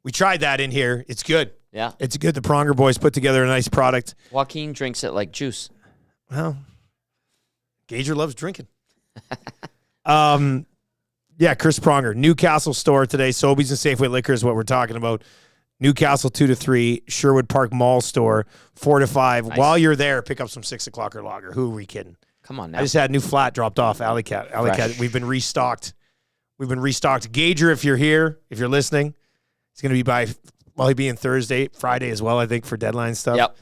We tried that in here. It's good. Yeah. It's good. The Pronger boys put together a nice product. Joaquin drinks it like juice. Well, Gager loves drinking. Yeah, Chris Pronger, Newcastle store today. Sobeys and Safeway Liquor is what we're talking about. Newcastle 2 to 3, Sherwood Park Mall store 4 to 5. Nice. While you're there, pick up some 6 o'clocker lager. Who are we kidding? Come on now. I just had a new flat dropped off. Alley Cat. We've been restocked. Gager, if you're here, if you're listening, it's going to be he'll be in Friday as well, I think, for deadline stuff. Yep.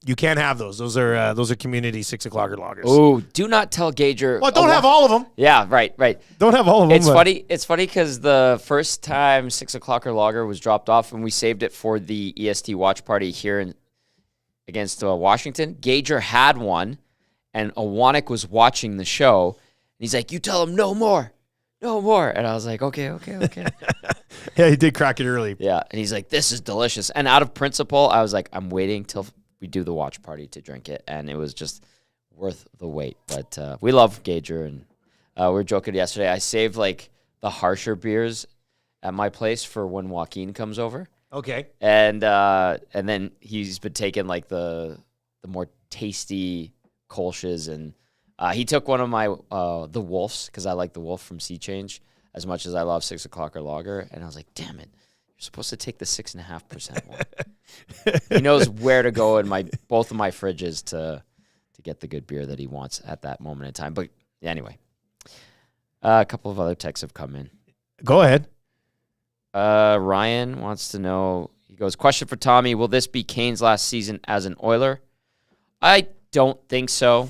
You can't have those. Those are community 6 o'clocker lagers. Oh, do not tell Gager. Well, don't have all of them. Yeah, right. Don't have all of them. It's funny because the first time 6 o'clocker lager was dropped off and we saved it for the EST watch party here against Washington. Gager had one, and Owanik was watching the show, and he's like, "You tell him no more." And I was like, okay. Yeah, he did crack it early. Yeah, and he's like, "This is delicious." And out of principle, I was like, I'm waiting till we do the watch party to drink it, and it was just worth the wait. But we love Gager, and we were joking yesterday. I saved like the harsher beers at my place for when Joaquin comes over. Okay. And then he's been taking like the more tasty Kolsch's, and he took one of my the Wolves, because I like the Wolf from Sea Change as much as I love 6 o'clocker lager, and I was like, damn it, you're supposed to take the 6.5% one. He knows where to go in both of my fridges to get the good beer that he wants at that moment in time. But anyway, a couple of other texts have come in. Go ahead. Ryan wants to know, he goes, question for Tommy, will this be Kane's last season as an Oiler? I don't think so.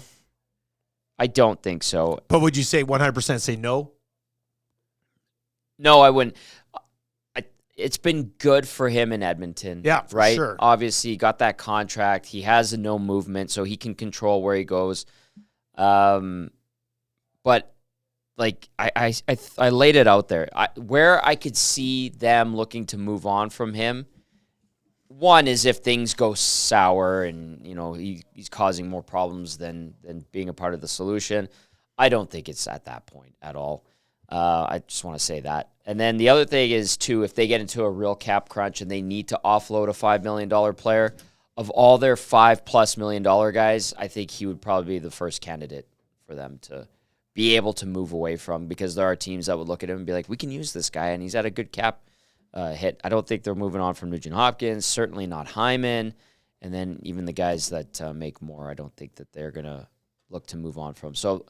But would you say 100% say no? No, I wouldn't. It's been good for him in Edmonton. Yeah, right? Sure. Obviously, he got that contract. He has a no movement, so he can control where he goes. But like I laid it out there. Where I could see them looking to move on from him, one is if things go sour and he's causing more problems than being a part of the solution. I don't think it's at that point at all. I just want to say that. And then the other thing is, too, if they get into a real cap crunch and they need to offload a $5 million player, of all their $5+ million guys, I think he would probably be the first candidate for them to be able to move away from, because there are teams that would look at him and be like, we can use this guy, and he's at a good cap hit. I don't think they're moving on from Nugent Hopkins, certainly not Hyman, and then even the guys that make more, I don't think that they're going to look to move on from. So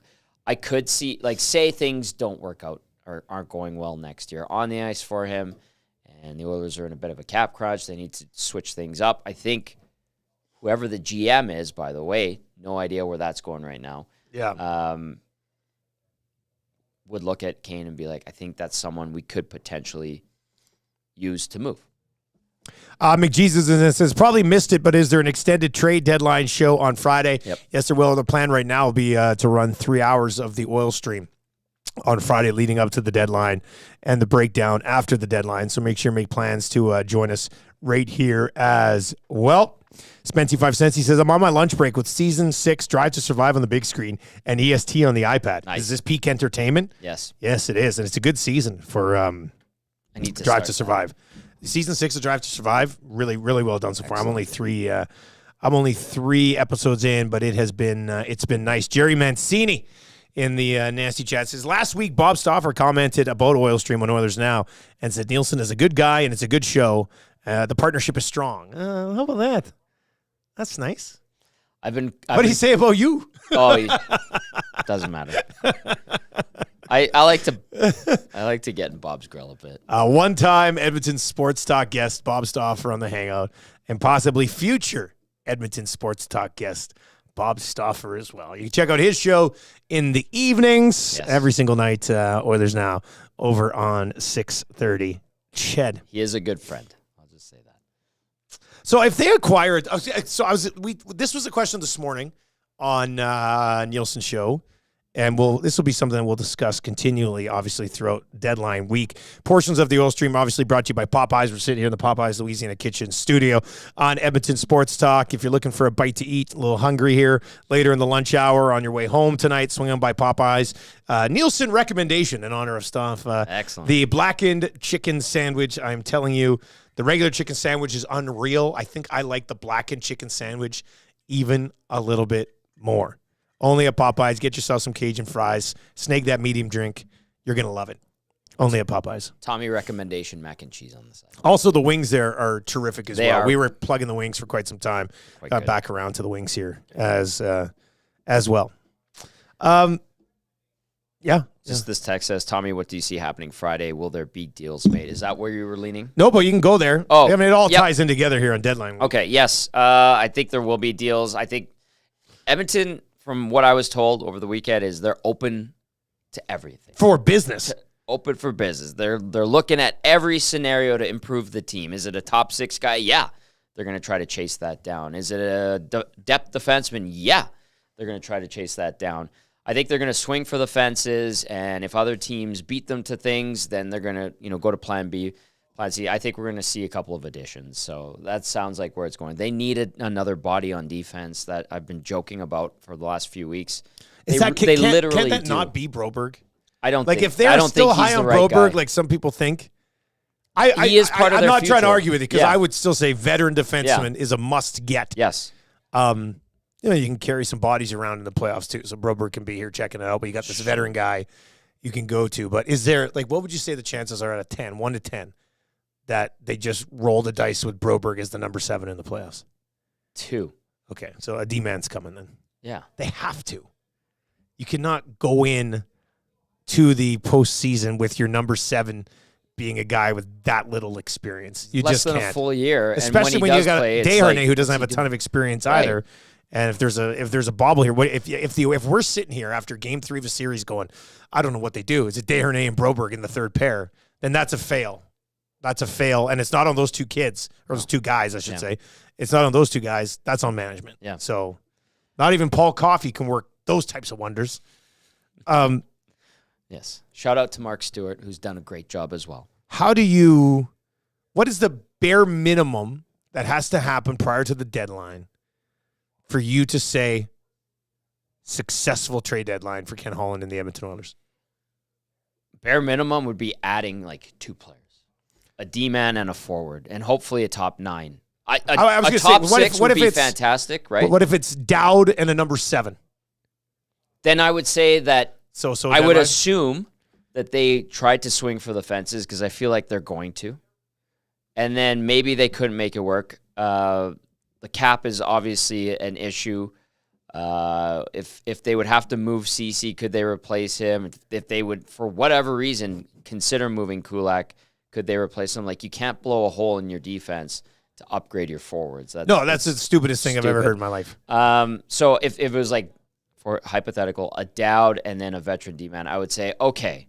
I could see, like, say things don't work out or aren't going well next year on the ice for him, and the Oilers are in a bit of a cap crunch. They need to switch things up. I think whoever the GM is, by the way, no idea where that's going right now. Yeah. Would look at Kane and be like, I think that's someone we could potentially use to move. McJesus in this says, probably missed it, but is there an extended trade deadline show on Friday? Yep. Yes, there will. The plan right now will be to run 3 hours of the oil stream on Friday leading up to the deadline and the breakdown after the deadline. So make sure you make plans to join us right here as well. Spency 5 cents, he says, I'm on my lunch break with Season 6 Drive to Survive on the big screen and EST on the iPad. Nice. Is this peak entertainment? Yes. Yes, it is. And it's a good season for I need to Drive to Survive. Season 6 of Drive to Survive, really, really well done so far. I'm only three episodes in, but it has been it's been nice. Jerry Mancini in the nasty chat says, last week Bob Stauffer commented about Oil Stream on Oilers Now and said Nielson is a good guy and it's a good show. The partnership is strong. How about that? That's nice. What did he say about you? Oh, it doesn't matter. I like to get in Bob's grill a bit. One-time Edmonton Sports Talk guest Bob Stauffer on the Hangout, and possibly future Edmonton Sports Talk guest Bob Stauffer as well. You can check out his show in the evenings every single night. Oilers Now over on 630 Ched. He is a good friend. I'll just say that. So if they acquired, this was a question this morning on Nielsen's show. And this will be something that we'll discuss continually, obviously, throughout deadline week. Portions of the Oil Stream obviously brought to you by Popeyes. We're sitting here in the Popeyes Louisiana Kitchen studio on Edmonton Sports Talk. If you're looking for a bite to eat, a little hungry here later in the lunch hour on your way home tonight, swing on by Popeyes. Nielsen recommendation in honor of Staff. Excellent. The blackened chicken sandwich, I'm telling you, the regular chicken sandwich is unreal. I think I like the blackened chicken sandwich even a little bit more. Only at Popeyes. Get yourself some Cajun fries. Snag that medium drink. You're going to love it. Only at Popeyes. Tommy recommendation, mac and cheese on the side. Also, the wings there are terrific as well. Are. We were plugging the wings for quite some time. Got back around to the wings here as well. This text says, Tommy, what do you see happening Friday? Will there be deals made? Is that where you were leaning? No, but you can go there. Oh, I mean, it all ties in together here on deadline week. Okay, yes. I think there will be deals. I think Edmonton, from what I was told over the weekend, is they're open to everything. For business. Open for business. They're looking at every scenario to improve the team. Is it a top 6 guy? Yeah. They're going to try to chase that down. Is it a depth defenseman? Yeah. They're going to try to chase that down. I think they're going to swing for the fences, and if other teams beat them to things, then they're going to go to plan B. Plan C. I think we're going to see a couple of additions. So that sounds like where it's going. They needed another body on defense that I've been joking about for the last few weeks. Can that not be Broberg? I don't think. If they're still high on Broberg, like some people think, he is part of their I'm not future. trying to argue with you because I would still say veteran defenseman is a must get. Yes. You can carry some bodies around in the playoffs too, so Broberg can be here checking it out. But you got this veteran guy you can go to. But is there what would you say the chances are out of 10, 1 to 10? That they just roll the dice with Broberg as the number 7 in the playoffs? 2. Okay, so a D-man's coming then. Yeah. They have to. You cannot go in to the postseason with your number 7 being a guy with that little experience. You Less just than can't. a full year. Especially and when you got Desharnais who doesn't have a ton of experience either. Right. And if there's a bobble here, if we're sitting here after Game 3 of a series going, I don't know what they do. Is it Desharnais and Broberg in the third pair? Then that's a fail. That's a fail, and it's not on those two kids, or those two guys, I should say. It's not on those two guys. That's on management. Yeah. So not even Paul Coffey can work those types of wonders. Yes. Shout out to Mark Stewart, who's done a great job as well. What is the bare minimum that has to happen prior to the deadline for you to say successful trade deadline for Ken Holland and the Edmonton Oilers? Bare minimum would be adding 2 players. A D-man and a forward, and hopefully a top 9. I was a top 6 would be fantastic, right? What if it's Dowd and a number 7? Then I would say that I would deadline? assume that they tried to swing for the fences because I feel like they're going to. And then maybe they couldn't make it work. The cap is obviously an issue. If they would have to move CC, could they replace him? If they would, for whatever reason, consider moving Kulak, could they replace him? You can't blow a hole in your defense to upgrade your forwards. That's the stupidest thing I've ever heard in my life. So if it was for hypothetical, a Dowd and then a veteran D-man, I would say, okay,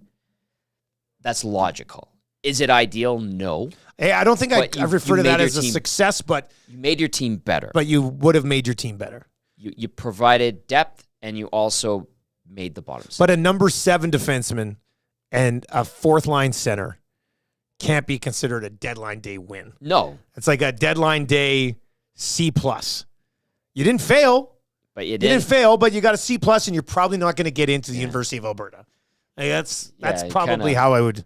that's logical. Is it ideal? No. Hey, I don't think I refer to that as a success, but you made your team better. But you would have made your team better. You provided depth, and you also made the bottom. But a number 7 defenseman and a 4th-line center can't be considered a deadline day win. No. It's like a deadline day C+. You didn't fail. But you didn't fail, but you got a C+, and you're probably not going to get into the University of Alberta. That's probably how I would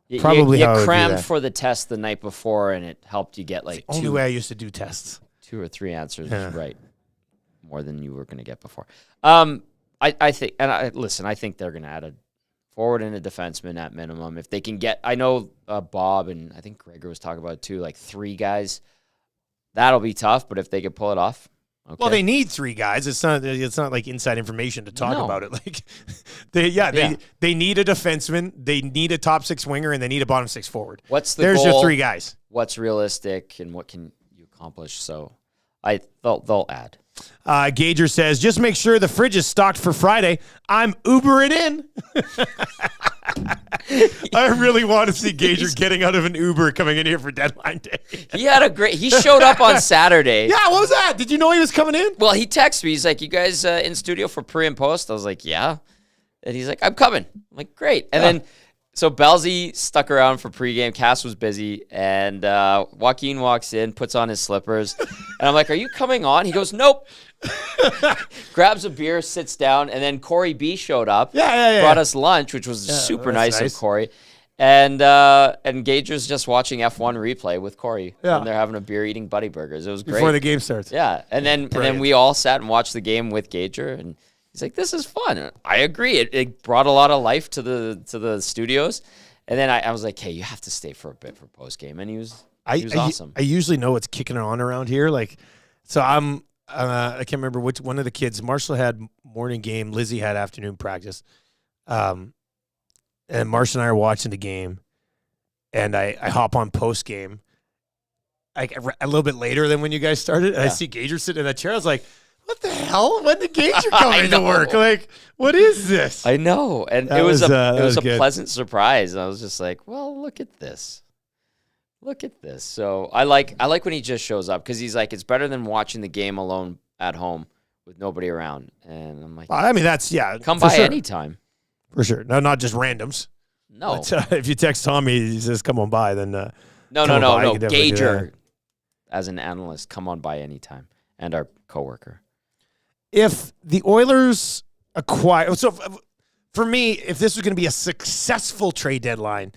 You how crammed for the test the night before, and it helped you get the only way I used to do tests. 2 or 3 answers right, more than you were going to get before. I think, and listen, I think they're going to add a forward and a defenseman at minimum. If they can get, I know Bob and I think Gregor was talking about it too, like 3 guys. That'll be tough, but if they could pull it off, okay. Well, they need 3 guys. It's not like inside information to talk about it. Like they need a defenseman, they need a top 6 winger, and they need a bottom 6 forward. What's the There's goal? your 3 guys. What's realistic and what can you accomplish? So they'll add. Gager says, just make sure the fridge is stocked for Friday. I'm Ubering in. I really want to see Gager getting out of an Uber coming in here for deadline day. He showed up on Saturday. Yeah, what was that? Did you know he was coming in? Well, he texted me. He's like, you guys in studio for pre and post? I was like, yeah. And he's like, I'm coming. I'm like, great. And then, so Belzy stuck around for pregame. Cass was busy. And Joaquin walks in, puts on his slippers. And I'm like, are you coming on? He goes, nope. Grabs a beer, sits down. And then Corey B showed up. Yeah. Brought us lunch, which was super nice of Corey. And Gager's just watching F1 replay with Corey. Yeah. And they're having a beer eating Buddy Burgers. It was great. Before the game starts. Yeah. And then we all sat and watched the game with Gager. And he's like, this is fun. I agree. It brought a lot of life to the studios. And then I was like, hey, you have to stay for a bit for post game. And he was awesome. I usually know what's kicking on around here. Like, so I can't remember which one of the kids. Marshall had morning game. Lizzie had afternoon practice. And Marshall and I are watching the game. And I hop on post game. A little bit later than when you guys started. And I see Gager sitting in that chair. I was like, what the hell? When did Gager come into work? Like, what is this? I know. And it was a pleasant surprise. And I was just like, well, look at this. Look at this. So I like when he just shows up because he's like, it's better than watching the game alone at home with nobody around. And I'm like, I mean, that's, come by anytime. For sure. No, not just randoms. No. But, if you text Tommy, he says, come on by, then. No. Gager, as an analyst, come on by anytime. And our coworker. If the Oilers acquire, so for me, if this was going to be a successful trade deadline,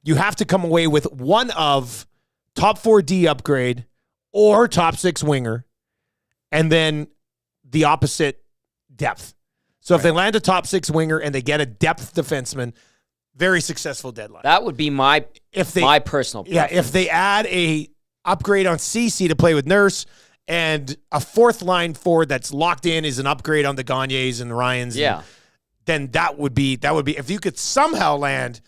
you have to come away with one of top 4D upgrade or top 6 winger, and then the opposite depth. So if they land a top 6 winger and they get a depth defenseman, very successful deadline. That would be my personal preference. Yeah, if they add a upgrade on CC to play with Nurse, and a 4th line forward that's locked in is an upgrade on the Gagnes and Ryans. Yeah. Then that would be if you could somehow land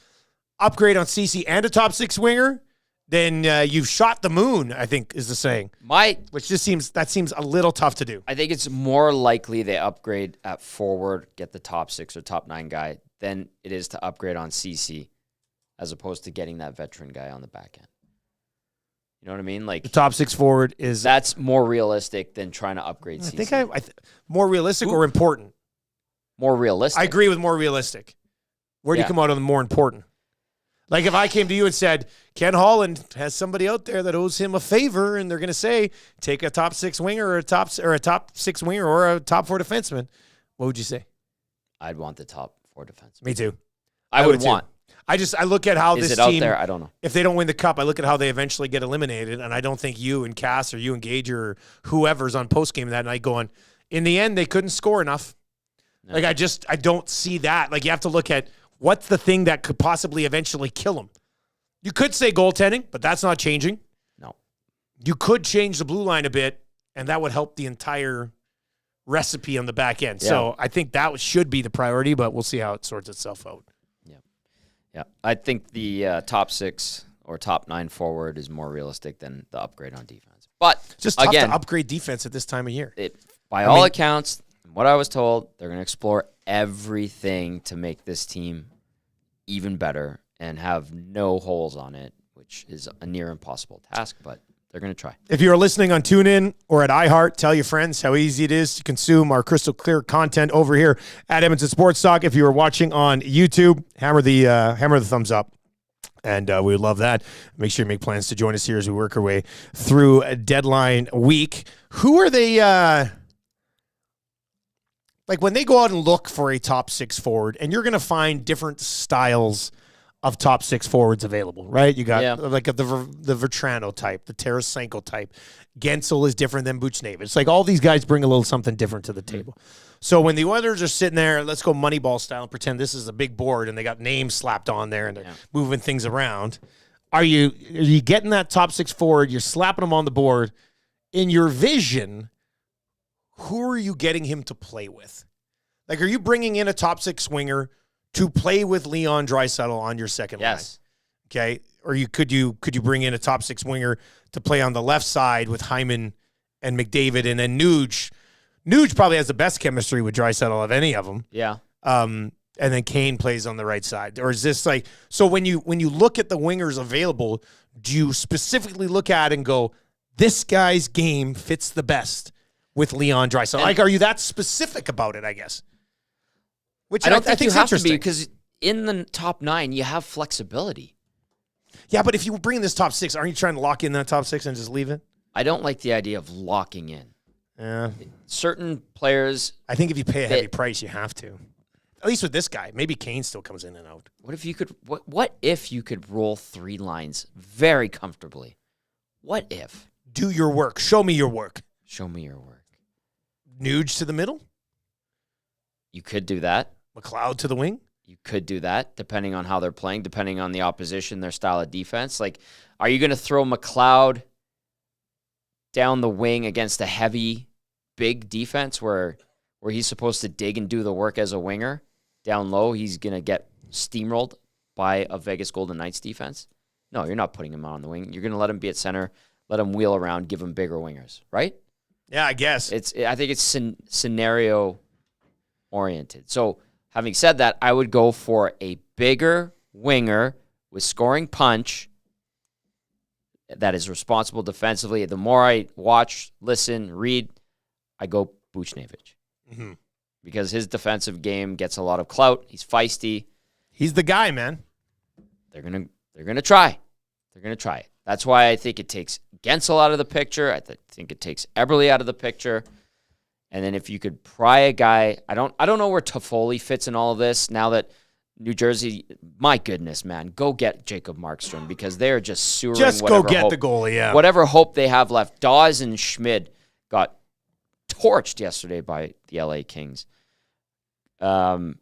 upgrade on CC and a top 6 winger, then you've shot the moon, I think is the saying. Which just seems a little tough to do. I think it's more likely they upgrade at forward, get the top 6 or top 9 guy, than it is to upgrade on CC, as opposed to getting that veteran guy on the back end. You know what I mean? Like the top 6 forward is that's more realistic than trying to upgrade CC. I think more realistic or important. More realistic. I agree with more realistic. Where do you come out on the more important? Like if I came to you and said Ken Holland has somebody out there that owes him a favor, and they're going to say take a top 6 winger or a top 6 winger or a top 4 defenseman, what would you say? I'd want the top 4 defenseman. Me too. I would want. I look at how this team, out there? I don't know. If they don't win the cup, I look at how they eventually get eliminated, and I don't think you and Cass or you and Gage or whoever's on postgame that night going, in the end, they couldn't score enough. No. Like, I don't see that. Like, you have to look at what's the thing that could possibly eventually kill them. You could say goaltending, but that's not changing. No. You could change the blue line a bit, and that would help the entire recipe on the back end. Yeah. So I think that should be the priority, but we'll see how it sorts itself out. Yeah, I think the top 6 or top 9 forward is more realistic than the upgrade on defense. But just tough to upgrade defense at this time of year. By all accounts, what I was told, they're going to explore everything to make this team even better and have no holes on it, which is a near impossible task, but they're going to try. If you are listening on TuneIn or at iHeart, tell your friends how easy it is to consume our crystal clear content over here at Edmonton Sports Talk. If you are watching on YouTube, hammer the thumbs up, and we would love that. Make sure you make plans to join us here as we work our way through deadline week. Who are they? Like when they go out and look for a top 6 forward, and you're going to find different styles of top 6 forwards available, right? You got like the Vetrano type, the Tarasenko type. Gensel is different than Buchnevich. It's like all these guys bring a little something different to the table. So when the Oilers are sitting there, let's go Moneyball style and pretend this is a big board and they got names slapped on there and they're moving things around. Are you getting that top 6 forward? You're slapping them on the board. In your vision, who are you getting him to play with? Like, are you bringing in a top 6 winger to play with Leon Draisaitl on your second line? Okay. Or could you bring in a top 6 winger to play on the left side with Hyman and McDavid, and then Nuge? Nuge probably has the best chemistry with Draisaitl of any of them. Yeah. And then Kane plays on the right side. Or is this like, so when you look at the wingers available, do you specifically look at and go, this guy's game fits the best with Leon Draisaitl? Like, are you that specific about it, I guess? Which I don't think you have to be, interesting. because in the top 9, you have flexibility. Yeah, but if you bring in this top 6, aren't you trying to lock in that top 6 and just leave it? I don't like the idea of locking in. Yeah. Certain players. I think if you pay a heavy price, you have to. At least with this guy. Maybe Kane still comes in and out. What if you could? What if you could roll 3 lines very comfortably? What if? Do your work. Show me your work. Show me your work. Nuge to the middle. You could do that. McLeod to the wing. You could do that, depending on how they're playing, depending on the opposition, their style of defense. Like, are you going to throw McLeod down the wing against a heavy, big defense where he's supposed to dig and do the work as a winger? Down low, he's going to get steamrolled by a Vegas Golden Knights defense? No, you're not putting him on the wing. You're going to let him be at center, let him wheel around, give him bigger wingers, right? Yeah, I guess. I think it's scenario-oriented. So, having said that, I would go for a bigger winger with scoring punch that is responsible defensively. The more I watch, listen, read, I go Buchnevich. Mm-hmm. Because his defensive game gets a lot of clout. He's feisty. He's the guy, man. They're gonna try. They're gonna try it. That's why I think it takes Gensel out of the picture. I think it takes Eberle out of the picture. And then if you could pry a guy, I don't know where Toffoli fits in all of this. Now that New Jersey, my goodness, man, go get Jacob Markstrom, because they're just sewering. Just go get the goalie, yeah. Whatever hope they have left. Dawes and Schmid got torched yesterday by the LA Kings. So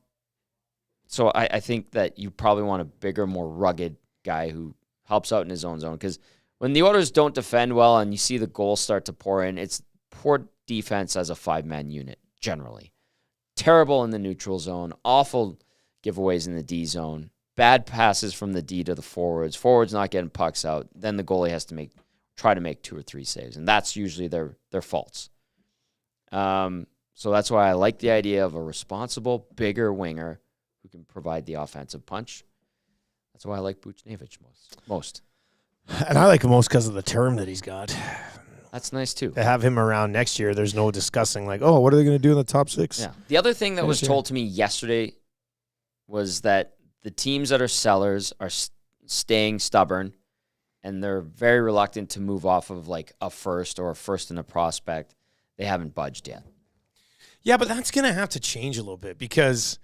I think that you probably want a bigger, more rugged guy who helps out in his own zone. Because when the Oilers don't defend well and you see the goals start to pour in, it's poor defense as a 5-man unit, generally. Terrible in the neutral zone. Awful giveaways in the D zone. Bad passes from the D to the forwards. Forwards not getting pucks out. Then the goalie has to try to make 2 or 3 saves. And that's usually their faults. So that's why I like the idea of a responsible, bigger winger who can provide the offensive punch. That's why I like Buchnevich most. And I like him most because of the term that he's got. That's nice, too. To have him around next year, there's no discussing like, oh, what are they going to do in the top 6? Yeah. The other thing that was told to me yesterday was that the teams that are sellers are staying stubborn, and they're very reluctant to move off of like a first or a first and a prospect. They haven't budged yet. Yeah, but that's going to have to change a little bit, because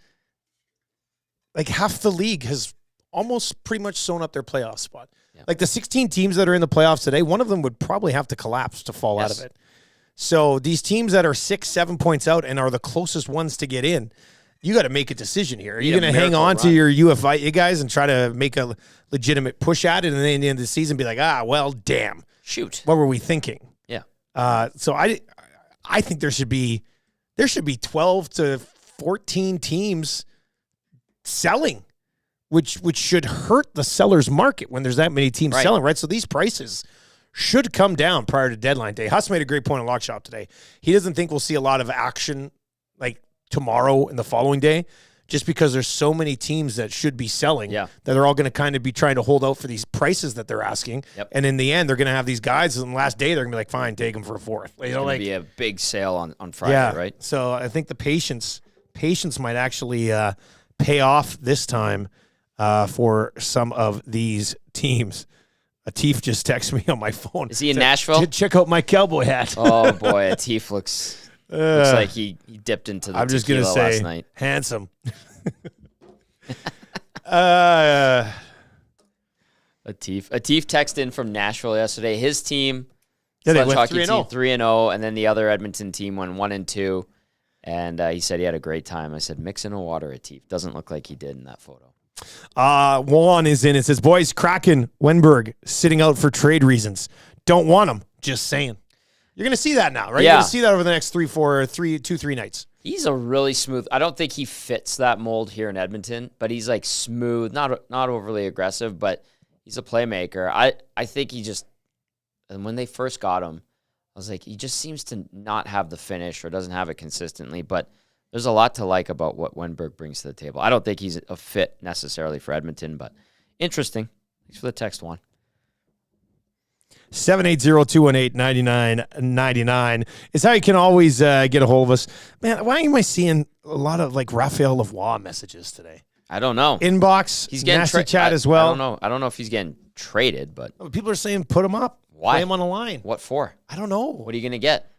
like half the league has almost pretty much sewn up their playoff spot. Yeah. Like the 16 teams that are in the playoffs today, one of them would probably have to collapse to fall out of it. So these teams that are 6-7 points out and are the closest ones to get in, you got to make a decision here. Are you going to hang on to your UFI guys and try to make a legitimate push at it, and then at the end of the season be like, well, damn. Shoot. What were we thinking? Yeah. So I think there should be 12 to 14 teams selling, which should hurt the seller's market when there's that many teams selling, right? So these prices should come down prior to deadline day. Huss made a great point on Lock Shop today. He doesn't think we'll see a lot of action like tomorrow and the following day, just because there's so many teams that should be selling that are all going to kind of be trying to hold out for these prices that they're asking. Yep. And in the end, they're going to have these guys, and the last day, they're going to be like, fine, take them for a fourth. It's going to be a big sale on Friday, right? So I think the patience might actually pay off this time for some of these teams. Atif just texted me on my phone. Is he in Nashville? Check out my cowboy hat. Oh, boy, Atif looks like he dipped into the tequila last night. Handsome. Atif texted in from Nashville yesterday. His team, they went hockey 3-0. team, 3-0, and then the other Edmonton team went 1-2. And he said he had a great time. I said, mix in a water at Teef. Doesn't look like he did in that photo. Juan is in. It says, boys, Kraken, Wenberg, sitting out for trade reasons. Don't want him. Just saying. You're going to see that now, right? Yeah. You're going to see that over the next 3 nights. He's a really smooth. I don't think he fits that mold here in Edmonton, but he's like smooth, not overly aggressive, but he's a playmaker. I think he just, and when they first got him, I was like, he just seems to not have the finish or doesn't have it consistently, but there's a lot to like about what Wenberg brings to the table. I don't think he's a fit necessarily for Edmonton, but interesting. Thanks for the text, Juan. 780-218-9999 is how you can always get a hold of us. Man, why am I seeing a lot of like Raphael Lavoie messages today? I don't know. Inbox, He's getting nasty chat as well. I don't know if he's getting traded, but People are saying put him up. Why? Play him on the line. What for? I don't know. What are you going to get?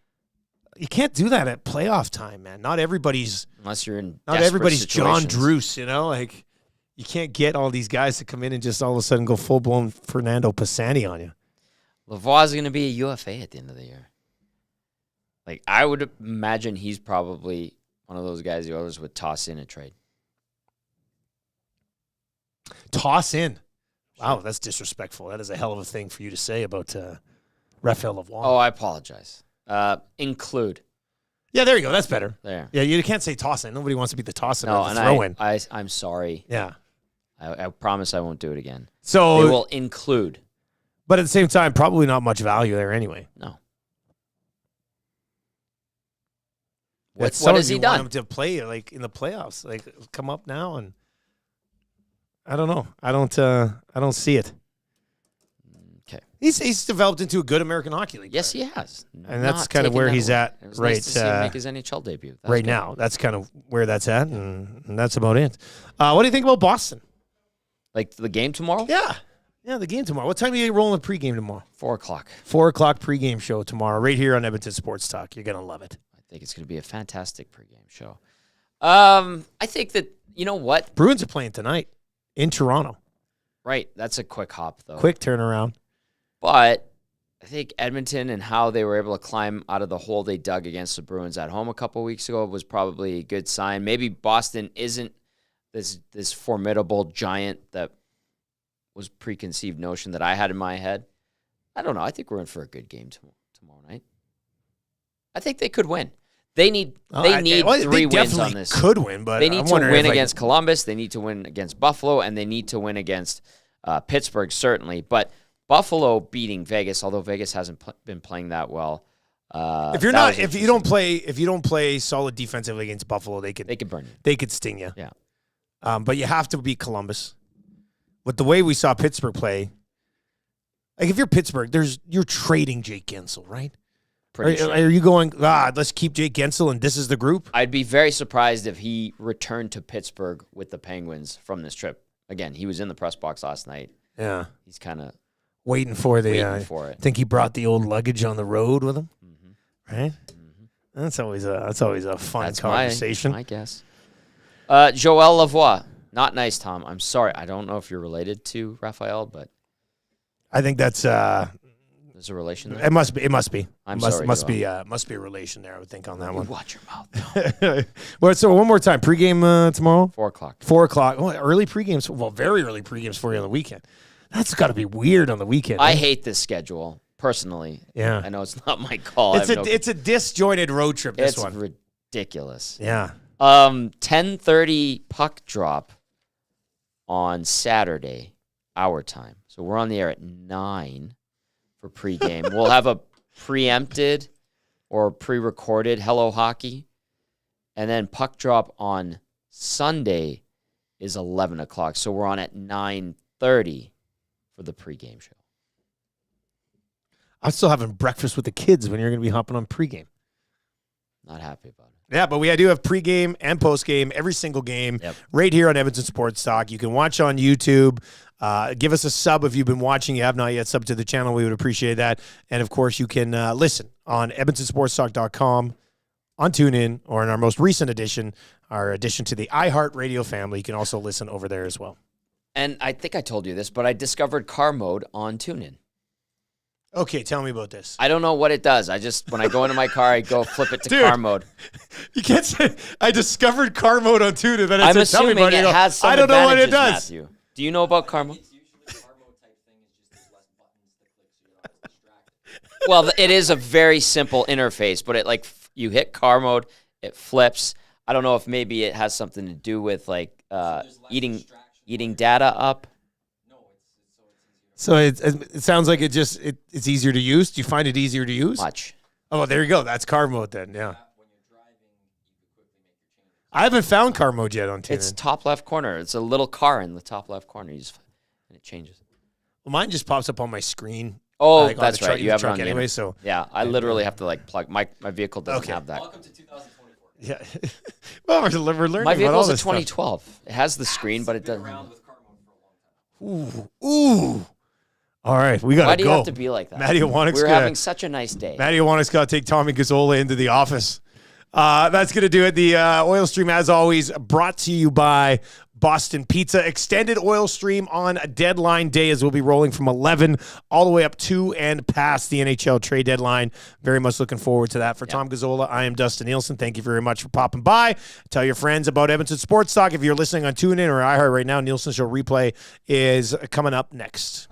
You can't do that at playoff time, man. Not everybody's Unless you're in John situations. Druce, you know? Like, you can't get all these guys to come in and just all of a sudden go full-blown Fernando Pisani on you. Lavoie's going to be a UFA at the end of the year. Like, I would imagine he's probably one of those guys the others would toss in a trade. Toss in. Wow, that's disrespectful. That is a hell of a thing for you to say about Raphael Lavoie. Oh, I apologize. Include. Yeah, there you go. That's better. There. Yeah, you can't say toss in. Nobody wants to be the toss in No, or the and throw in. I'm sorry. Yeah. I promise I won't do it again. So They will include. But at the same time, probably not much value there anyway. No. What has he done? Want him to play like in the playoffs, like come up now, and I don't know. I don't see it. Okay. He's developed into a good American Hockey League. Yes, player. he has. And that's kind of where he's at It was right nice to see him make his NHL debut. That was right good. now. That's kind of where that's at, and that's about it. What do you think about Boston? Like the game tomorrow? Yeah, the game tomorrow. What time are you rolling the pregame tomorrow? 4:00. 4:00 pregame show tomorrow, right here on Edmonton Sports Talk. You're gonna love it. I think it's going to be a fantastic pregame show. I think that, you know what? Bruins are playing tonight in Toronto. Right. That's a quick hop, though. Quick turnaround. But I think Edmonton and how they were able to climb out of the hole they dug against the Bruins at home a couple of weeks ago was probably a good sign. Maybe Boston isn't this formidable giant that was preconceived notion that I had in my head. I don't know. I think we're in for a good game tomorrow night. I think they could win. They need 3 wins on this. Could win, but they need to win against Columbus. They need to win against Buffalo, and they need to win against Pittsburgh certainly. But Buffalo beating Vegas, although Vegas hasn't been playing that well. If you don't play solid defensively against Buffalo, they could burn you. They could sting you. Yeah. But you have to beat Columbus. With the way we saw Pittsburgh play, like if you're Pittsburgh, you're trading Jake Gensel, right? Are you going, let's keep Jake Gensel and this is the group? I'd be very surprised if he returned to Pittsburgh with the Penguins from this trip. Again, he was in the press box last night. Yeah. He's kind of waiting for it. I think he brought the old luggage on the road with him, right? Mm-hmm. That's always a fun conversation. My guess. Joel Lavoie. Not nice, Tom. I'm sorry. I don't know if you're related to Raphael, but I think that's there's a relation there. It must be. I'm sorry. Must be a relation there. I would think on that one. Watch your mouth. Well, so one more time. Pregame tomorrow. 4:00. 4:00. Oh, early pregames. Well, very early pregames for you on the weekend. That's got to be weird on the weekend. I hate this schedule personally. Yeah. I know it's not my call. It's a disjointed road trip. This one. It's ridiculous. Yeah. 10:30 puck drop on Saturday, our time. So we're on the air at 9 for pregame. We'll have a preempted or pre-recorded Hello Hockey. And then puck drop on Sunday is 11 o'clock. So we're on at 9:30 for the pregame show. I'm still having breakfast with the kids when you're going to be hopping on pregame. Not happy about it. Yeah, but we do have pregame and postgame every single game right here on Edmonton Sports Talk. You can watch on YouTube. Give us a sub if you've been watching. You have not yet subbed to the channel. We would appreciate that. And, of course, you can listen on EdmontonSportsTalk.com, on TuneIn, or in our most recent edition, our addition to the iHeartRadio family. You can also listen over there as well. And I think I told you this, but I discovered car mode on TuneIn. Okay, tell me about this. I don't know what it does. When I go into my car, I go flip it to Dude. car mode. You can't say, I discovered car mode on TuneIn. Then I'm said, tell me assuming about it You go, has some I don't know what it advantages, does. Matthew. Do you know about car mode? Well, it is a very simple interface, but you hit car mode, it flips. I don't know if maybe it has something to do with eating data up. So it sounds like it's easier to use. Do you find it easier to use? Much. Oh, there you go. That's car mode then. Yeah. I haven't found car mode yet on TuneIn. It's top left corner. It's a little car in the top left corner. And it changes. Well, mine just pops up on my screen. Oh, on that's the right. You have it on anyway. So yeah, I literally have to plug my vehicle doesn't have that. Welcome to 2024. yeah. Well, we're learning. My about all vehicle's a this stuff. 2012. It has the screen, but it doesn't. Around with car mode for a long time. Ooh. All right, we gotta Why do go. you have to be like that? Matty Iwanic's We're having such a nice day. Matty Iwanic's got to take Tommy Gazzola into the office. That's going to do it. The oil stream, as always, brought to you by Boston Pizza. Extended oil stream on deadline day as we'll be rolling from 11 all the way up to and past the NHL trade deadline. Very much looking forward to that. For Tom Gazzola, I am Dustin Nielson. Thank you very much for popping by. Tell your friends about Edmonton Sports Talk. If you're listening on TuneIn or iHeart right now, Nielsen Show replay is coming up next.